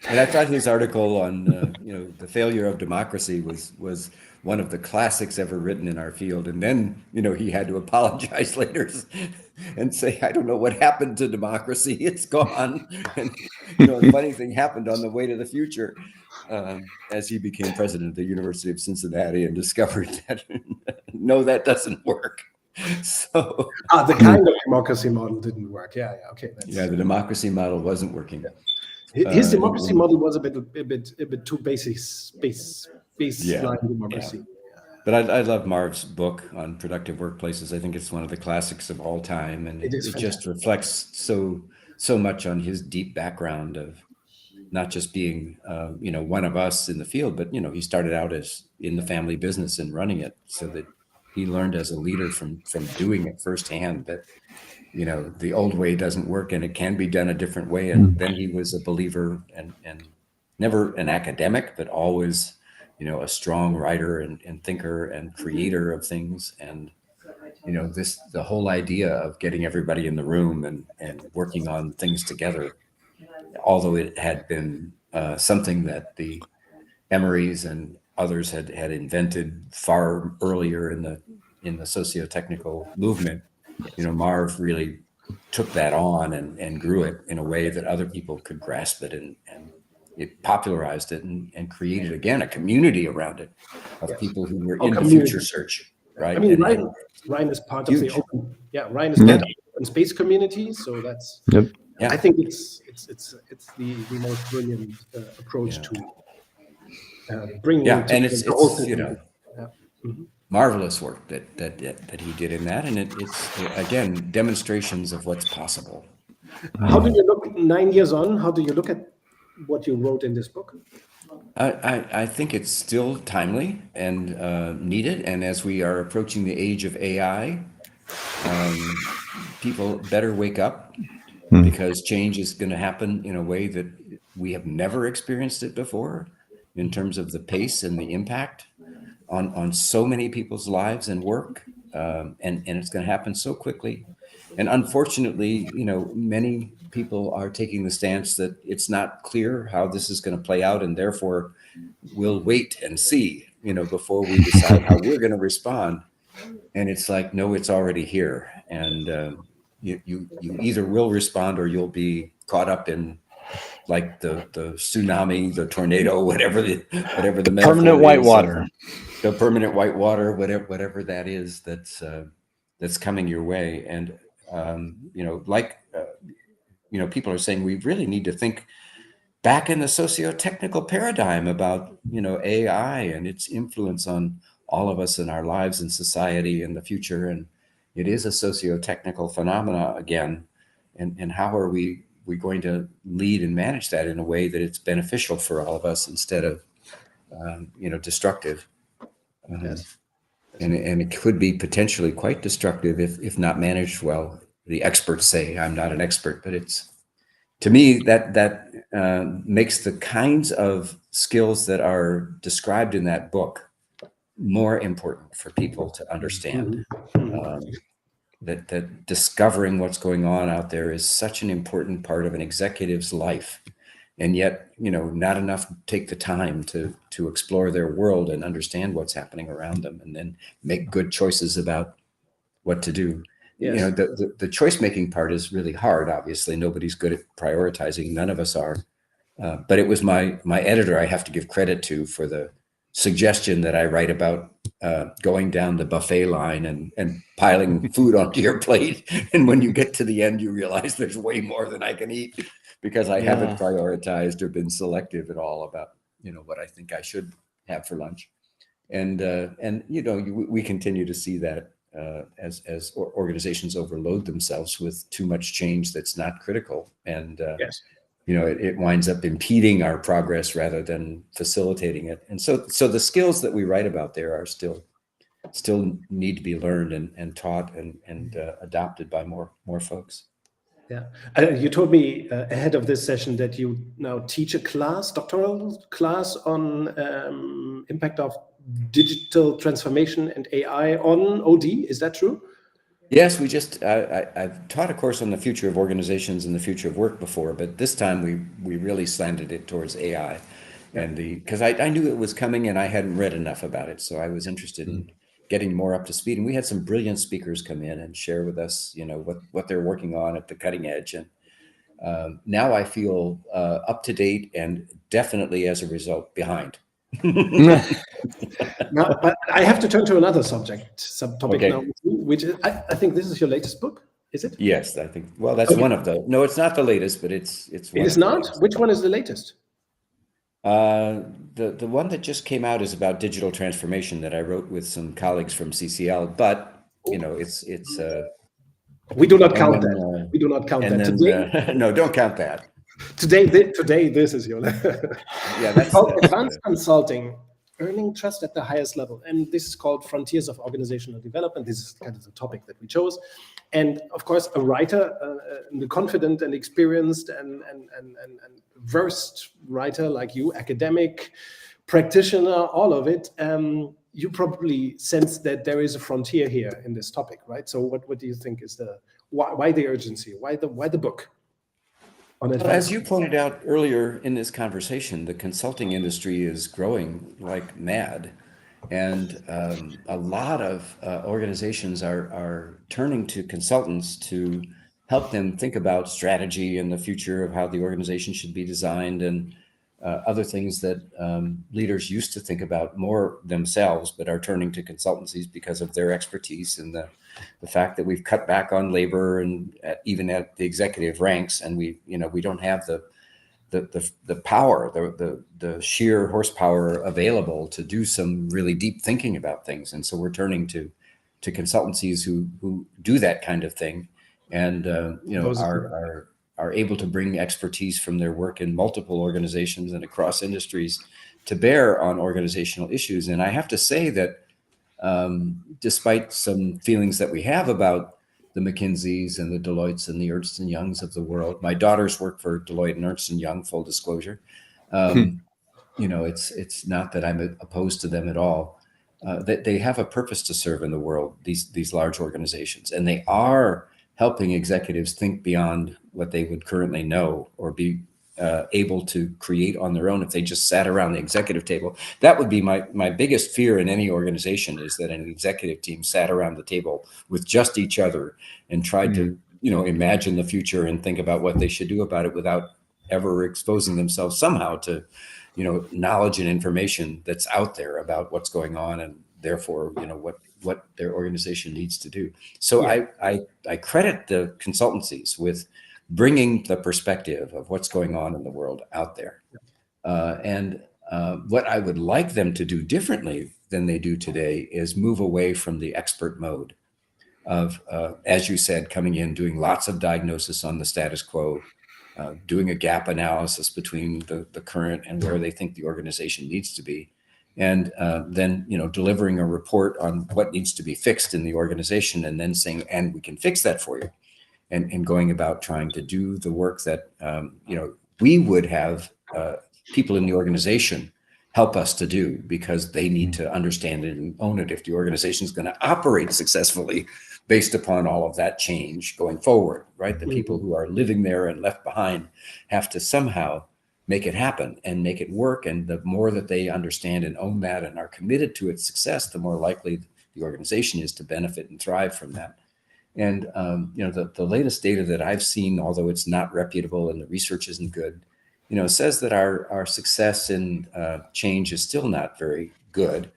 C: And I thought his article on the failure of democracy was one of the classics ever written in our field. And then he had to apologize later and say, I don't know what happened to democracy. It's gone. And a funny thing happened on the way to the future, as he became president of the University of Cincinnati and discovered that no, that doesn't work. So
B: the kind of democracy model didn't work. Yeah, okay.
C: the democracy model wasn't working.
B: His democracy model was a bit too baseline democracy.
C: Yeah. But I love Marv's book on productive workplaces. I think it's one of the classics of all time, and it just reflects so much on his deep background of not just being one of us in the field, but he started out as in the family business and running it, so that he learned as a leader from doing it firsthand that the old way doesn't work and it can be done a different way. And then he was a believer and never an academic, but always a strong writer and thinker and creator of things. And the whole idea of getting everybody in the room and working on things together, although it had been something that the Emorys and others had invented far earlier in the socio-technical movement, Marv really took that on and grew it in a way that other people could grasp it, and it popularized it and created again a community around it of people who were in the future search. Right.
B: I mean, Ryan is part of the open. Yeah, Ryan is part of the open space community, so that's.
A: Yep.
B: Yeah. I think it's the most brilliant approach to bringing.
C: And it's marvelous work that he did in that, and it's again demonstrations of what's possible.
B: How do you look 9 years on? How do you look at what you wrote in this book?
C: I think it's still timely and needed, and as we are approaching the age of AI, people better wake up, because change is going to happen in a way that we have never experienced it before, in terms of the pace and the impact on so many people's lives and work, and it's going to happen so quickly. And unfortunately, many people are taking the stance that it's not clear how this is going to play out, and therefore we'll wait and see, before we decide how we're going to respond. And it's like, no, it's already here, and you either will respond or you'll be caught up in like the tsunami, the tornado, whatever the
A: permanent whitewater.
C: The permanent whitewater, whatever that is, that's coming your way. And people are saying we really need to think back in the socio-technical paradigm about AI and its influence on all of us in our lives and society in the future. And it is a socio-technical phenomena again. And how are we going to lead and manage that in a way that it's beneficial for all of us instead of destructive?
B: Yes.
C: And it could be potentially quite destructive if not managed well. The experts say, I'm not an expert, but it's, to me, that makes the kinds of skills that are described in that book more important for people to understand. That discovering what's going on out there is such an important part of an executive's life. And yet, not enough take the time to explore their world and understand what's happening around them, and then make good choices about what to do.
B: Yes.
C: The choice-making part is really hard. Obviously, nobody's good at prioritizing. None of us are. But it was my editor I have to give credit to for the suggestion that I write about going down the buffet line and piling food onto your plate. And when you get to the end, you realize there's way more than I can eat, because I haven't prioritized or been selective at all about, what I think I should have for lunch. And we continue to see that as organizations overload themselves with too much change that's not critical. And,
B: yes.
C: It winds up impeding our progress rather than facilitating it. And so the skills that we write about there are still need to be learned and taught and adopted by more folks.
B: Yeah. You told me ahead of this session that you now teach a doctoral class on impact of digital transformation and AI on OD. Is that true?
C: Yes, we just I've taught a course on the future of organizations and the future of work before, but this time we really slanted it towards AI,
B: Yeah.
C: and because I knew it was coming and I hadn't read enough about it, so I was interested in getting more up to speed. And we had some brilliant speakers come in and share with us, what they're working on at the cutting edge. And now I feel up to date and definitely as a result behind.
B: Now, but I have to turn to another subtopic
C: Okay.
B: now, which is, I think this is your latest book, is it?
C: Yes, I think. Well, that's
B: Okay.
C: one of the. No, it's not the latest, but it's
B: It
C: one
B: is
C: of the
B: not?
C: latest.
B: Which one is the latest?
C: The one that just came out is about digital transformation that I wrote with some colleagues from CCL. But it's
B: We do not
C: and
B: count
C: then
B: that. We do not count
C: and
B: that.
C: then no, don't count that.
B: Today, this is your.
C: Yeah,
B: It's called
C: that's
B: Advanced Consulting, Earning Trust at the Highest Level. And this is called Frontiers of Organizational Development. This is kind of the topic that we chose. And of course, a writer, the confident and experienced and versed writer like you, academic, practitioner, all of it, you probably sense that there is a frontier here in this topic, right? So what do you think is why the urgency? Why the book?
C: As you pointed out earlier in this conversation, the consulting industry is growing like mad. And a lot of organizations are turning to consultants to help them think about strategy and the future of how the organization should be designed, and other things that leaders used to think about more themselves, but are turning to consultancies because of their expertise and the fact that we've cut back on labor and even at the executive ranks, and we don't have the power, the sheer horsepower available to do some really deep thinking about things. And so we're turning to consultancies who do that kind of thing, and are able to bring expertise from their work in multiple organizations and across industries to bear on organizational issues. And I have to say that despite some feelings that we have about the McKinseys and the Deloittes and the Ernst & Youngs of the world. My daughters work for Deloitte and Ernst & Young, full disclosure. It's not that I'm opposed to them at all. That they have a purpose to serve in the world, these large organizations, and they are helping executives think beyond what they would currently know or be able to create on their own if they just sat around the executive table. That would be my biggest fear in any organization, is that an executive team sat around the table with just each other and tried to imagine the future and think about what they should do about it without ever exposing themselves somehow to knowledge and information that's out there about what's going on, and therefore what their organization needs to do. So I credit the consultancies with bringing the perspective of what's going on in the world out there. And what I would like them to do differently than they do today is move away from the expert mode of, as you said, coming in, doing lots of diagnosis on the status quo, doing a gap analysis between the current and where they think the organization needs to be. And then, delivering a report on what needs to be fixed in the organization, and then saying, and we can fix that for you. And going about trying to do the work that we would have people in the organization help us to do, because they need to understand it and own it if the organization is going to operate successfully based upon all of that change going forward, right? The people who are living there and left behind have to somehow make it happen and make it work. And the more that they understand and own that and are committed to its success, the more likely the organization is to benefit and thrive from that. And the latest data that I've seen, although it's not reputable and the research isn't good, says that our success in change is still not very good.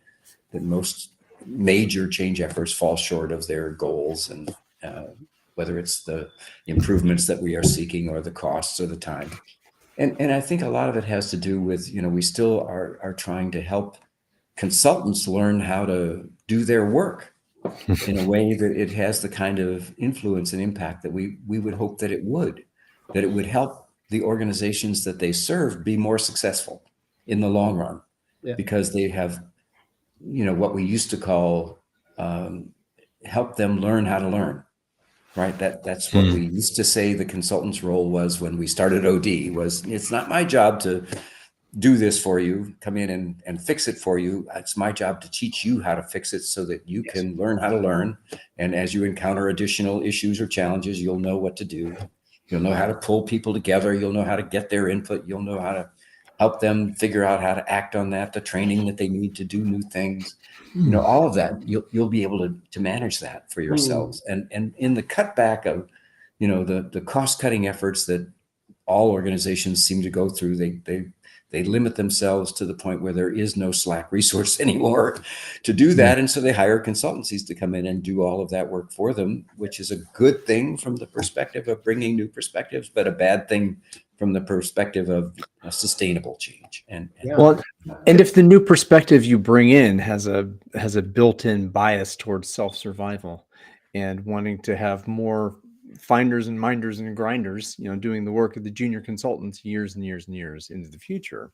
C: That most major change efforts fall short of their goals, and whether it's the improvements that we are seeking or the costs or the time. And I think a lot of it has to do with we still are trying to help consultants learn how to do their work in a way that it has the kind of influence and impact that we would hope that it would help the organizations that they serve be more successful in the long run, because they have, what we used to call help them learn how to learn, right? That's what we used to say the consultant's role was when we started OD, was it's not my job to do this for you, come in and fix it for you. It's my job to teach you how to fix it so that you can learn how to learn. And as you encounter additional issues or challenges, you'll know what to do. You'll know how to pull people together. You'll know how to get their input. You'll know how to help them figure out how to act on that, the training that they need to do new things. All of that, you'll be able to manage that for yourselves. And in the cutback of, the cost-cutting efforts that all organizations seem to go through, they limit themselves to the point where there is no Slack resource anymore to do that. And so they hire consultancies to come in and do all of that work for them, which is a good thing from the perspective of bringing new perspectives, but a bad thing from the perspective of a sustainable change. And
A: if the new perspective you bring in has a built-in bias towards self-survival and wanting to have more finders and minders and grinders, doing the work of the junior consultants years and years and years into the future,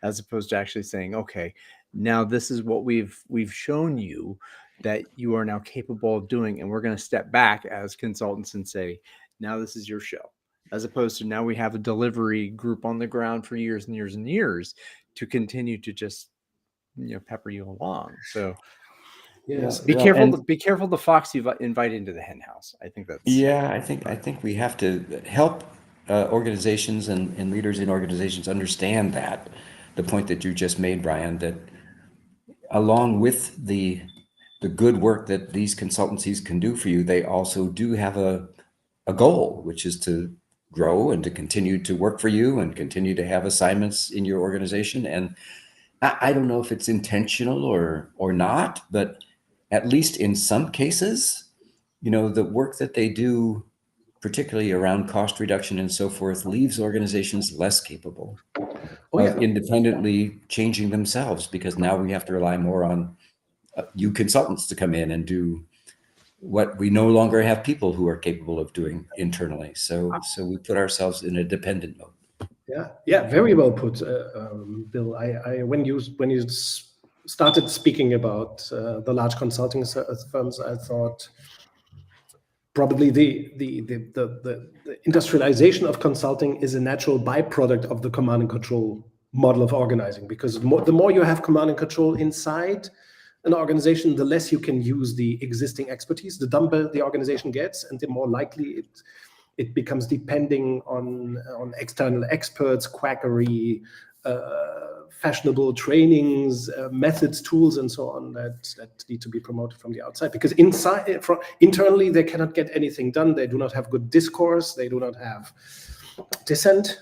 A: as opposed to actually saying, okay, now this is what we've shown you that you are now capable of doing, and we're going to step back as consultants and say, now this is your show, as opposed to now we have a delivery group on the ground for years and years and years to continue to just pepper you along. So be careful the fox you invite into the hen house. I think that's
C: I think we have to help organizations and leaders in organizations understand that the point that you just made, Brian, that along with the good work that these consultancies can do for you, they also do have a goal, which is to grow and to continue to work for you and continue to have assignments in your organization. And I don't know if it's intentional or not, but at least in some cases, the work that they do, particularly around cost reduction and so forth, leaves organizations less capable of independently changing themselves, because now we have to rely more on you consultants to come in and do what we no longer have people who are capable of doing internally. So we put ourselves in a dependent mode.
B: Yeah, very well put, Bill. I when you started speaking about the large consulting firms, I thought probably the industrialization of consulting is a natural byproduct of the command and control model of organizing, because the more you have command and control inside an organization, the less you can use the existing expertise, the dumber the organization gets, and the more likely it becomes depending on external experts, quackery, fashionable trainings, methods, tools, and so on that need to be promoted from the outside. Because internally, they cannot get anything done. They do not have good discourse. They do not have dissent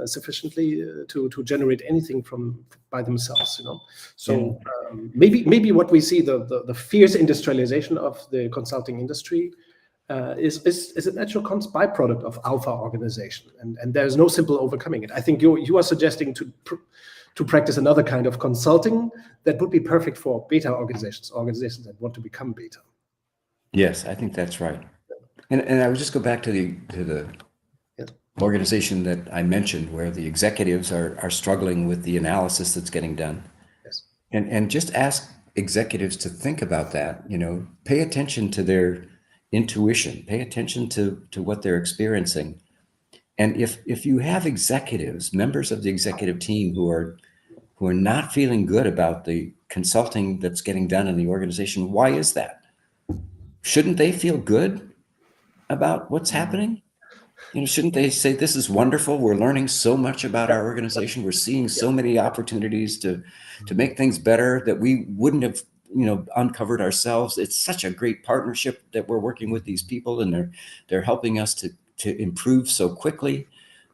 B: sufficiently to generate anything by themselves. So maybe what we see, the fierce industrialization of the consulting industry, is a natural byproduct of alpha organization, and there's no simple overcoming it. I think you are suggesting to practice another kind of consulting that would be perfect for beta organizations that want to become beta.
C: Yes, I think that's right. And I would just go back to the organization that I mentioned, where the executives are struggling with the analysis that's getting done.
B: Yes.
C: And just ask executives to think about that. Pay attention to their intuition, pay attention to what they're experiencing. And if you have executives, members of the executive team who are not feeling good about the consulting that's getting done in the organization, why is that? Shouldn't they feel good about what's happening? Shouldn't they say, this is wonderful, we're learning so much about our organization, we're seeing so many opportunities to make things better that we wouldn't have uncovered ourselves. It's such a great partnership that we're working with these people, and they're helping us to improve so quickly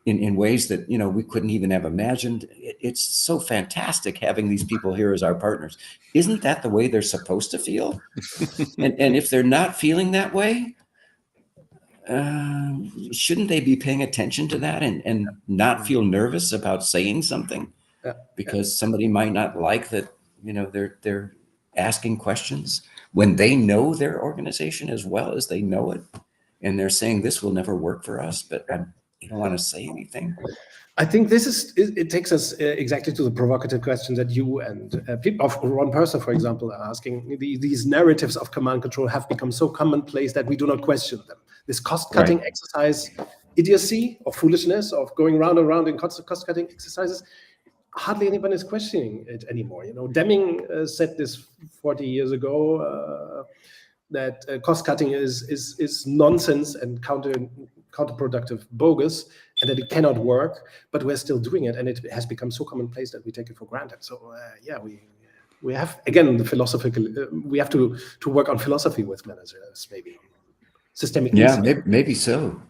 C: in ways that we couldn't even have imagined. It's so fantastic having these people here as our partners. Isn't that the way they're supposed to feel? and if they're not feeling that way, shouldn't they be paying attention to that and not feel nervous about saying something? Because somebody might not like that they're asking questions when they know their organization as well as they know it, and they're saying, this will never work for us, but I don't want to say anything.
B: I think it takes us exactly to the provocative question that you and people of Ron Purser, for example, are asking. These narratives of command control have become so commonplace that we do not question them. This cost-cutting exercise, idiocy or foolishness of going round and round in cost-cutting exercises, hardly anyone is questioning it anymore. Deming said this 40 years ago, that cost cutting is nonsense and counterproductive, bogus, and that it cannot work. But we're still doing it, and it has become so commonplace that we take it for granted. So we have, again, the philosophical. We have to work on philosophy with managers, maybe systemic.
C: Yeah, maybe so.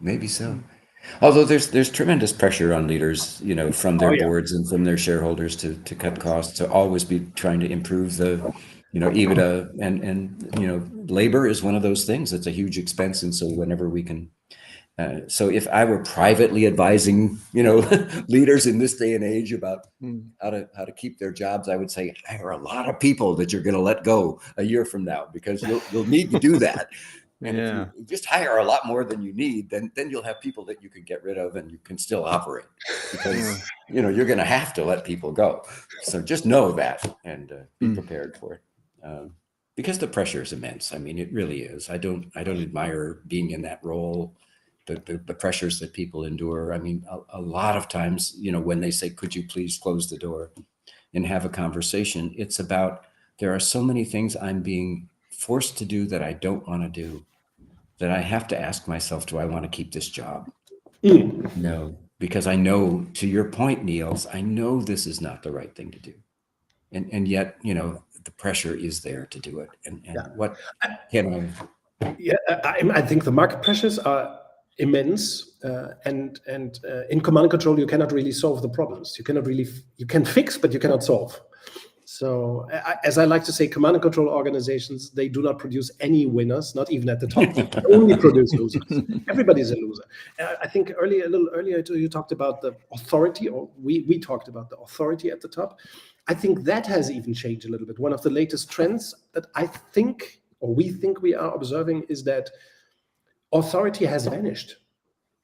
C: Although there's tremendous pressure on leaders, from their boards and from their shareholders to cut costs, to always be trying to improve the, EBITDA, and labor is one of those things that's a huge expense. And so whenever we can, so if I were privately advising, leaders in this day and age about how to keep their jobs, I would say hire a lot of people that you're going to let go a year from now, because you'll need to do that. And if you just hire a lot more than you need, then you'll have people that you can get rid of and you can still operate, because you're going to have to let people go. So just know that, and be prepared for it, because the pressure is immense. I mean, it really is. I don't admire being in that role. The pressures that people endure. I mean, a lot of times, when they say, "Could you please close the door and have a conversation?" It's about, there are so many things I'm being forced to do that I don't want to do, that I have to ask myself, do I want to keep this job? No, because I know, to your point, Niels, I know this is not the right thing to do. And yet, the pressure is there to do it. And what can I?
B: Yeah, I think the market pressures are immense, and in command and control, you cannot really solve the problems. You can fix, but you cannot solve. So, as I like to say, command and control organizations, they do not produce any winners, not even at the top. They only produce losers. Everybody's a loser. I think a little earlier, you talked about the authority, or we talked about the authority at the top. I think that has even changed a little bit. One of the latest trends that I think, or we think we are observing, is that authority has vanished.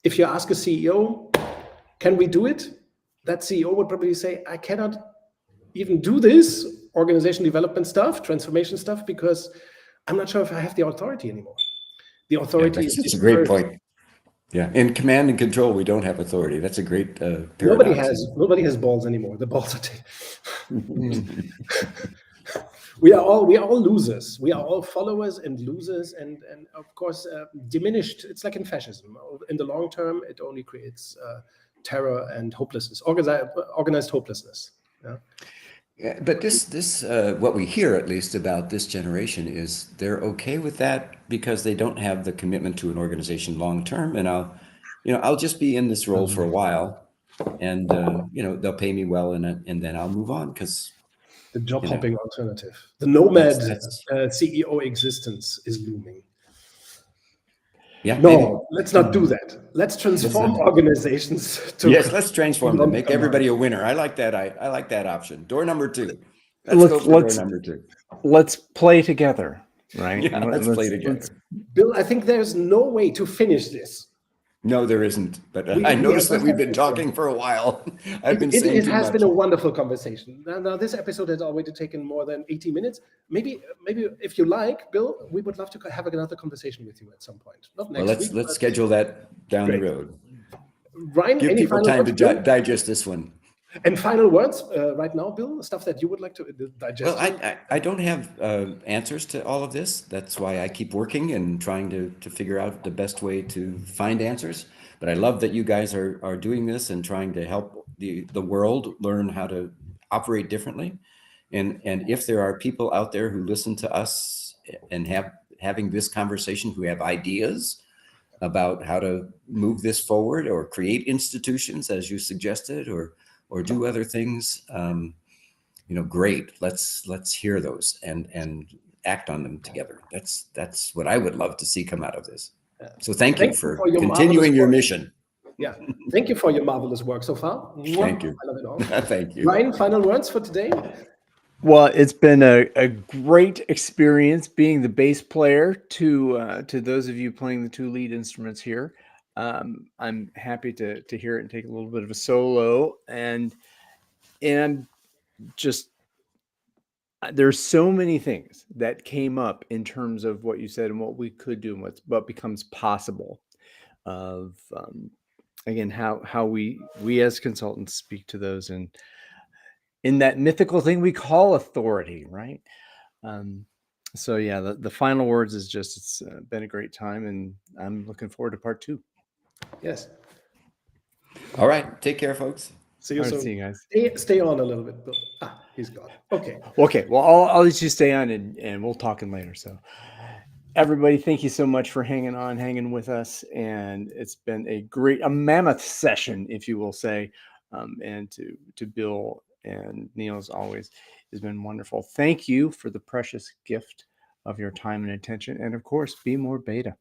B: If you ask a CEO, can we do it? That CEO would probably say, I cannot even do this organization development stuff, transformation stuff, because I'm not sure if I have the authority anymore. The authority
C: that's a great point. Yeah, in command and control, we don't have authority. That's a great paradox.
B: Nobody has balls anymore. The balls are we are all losers. We are all followers and losers, and of course diminished. It's like in fascism. In the long term, it only creates terror and hopelessness, organized hopelessness.
C: Yeah, but this what we hear, at least, about this generation is they're okay with that because they don't have the commitment to an organization long term. And I'll just be in this role for a while, and they'll pay me well, and then I'll move on, because
B: the job hopping alternative, the nomad CEO existence is looming.
C: Yeah,
B: no,
C: maybe.
B: Let's not do that. Let's transform organizations.
C: Yes, let's transform them. Make everybody a winner. I like that. I like that option. Door number 2. Let's go for door number 2.
A: Let's play together, right?
C: Yeah, let's play together.
B: Bill, I think there's no way to finish this.
C: No, there isn't. But I noticed that we've been talking for a while. I've been saying too much.
B: It has been a wonderful conversation. Now, this episode has already taken more than 80 minutes. Maybe if you like, Bill, we would love to have another conversation with you at some point. Not next week.
C: Let's schedule that down the road.
B: Ryan,
C: give people time to digest this one.
B: And final words right now, Bill, stuff that you would like to digest?
C: Well, I don't have answers to all of this. That's why I keep working and trying to figure out the best way to find answers. But I love that you guys are doing this and trying to help the world learn how to operate differently. And if there are people out there who listen to us and having this conversation, who have ideas about how to move this forward, or create institutions, as you suggested, or do other things, great. Let's hear those and act on them together. That's what I would love to see come out of this. So thank you for continuing your mission.
B: Yeah, thank you for your marvelous work so far.
C: Thank you.
B: I love it all.
C: Thank you.
B: Ryan, final words for today?
A: Well, it's been a great experience being the bass player to those of you playing the 2 lead instruments here. I'm happy to hear it and take a little bit of a solo, and just there's so many things that came up in terms of what you said and what we could do and what becomes possible of again how we as consultants speak to those, and in that mythical thing we call authority, right? So yeah, the final words is just, it's been a great time, and I'm looking forward to part 2.
B: Yes.
C: All right. Take care, folks.
B: See you
A: All right,
B: soon.
A: see you guys.
B: Stay on a little bit, Bill. He's gone. Okay.
A: Okay, well, I'll let you stay on, and we'll talk later. So everybody, thank you so much for hanging with us, and it's been a mammoth session, if you will say. And to Bill and Niels, always has been wonderful. Thank you for the precious gift of your time and attention, and of course, be more beta.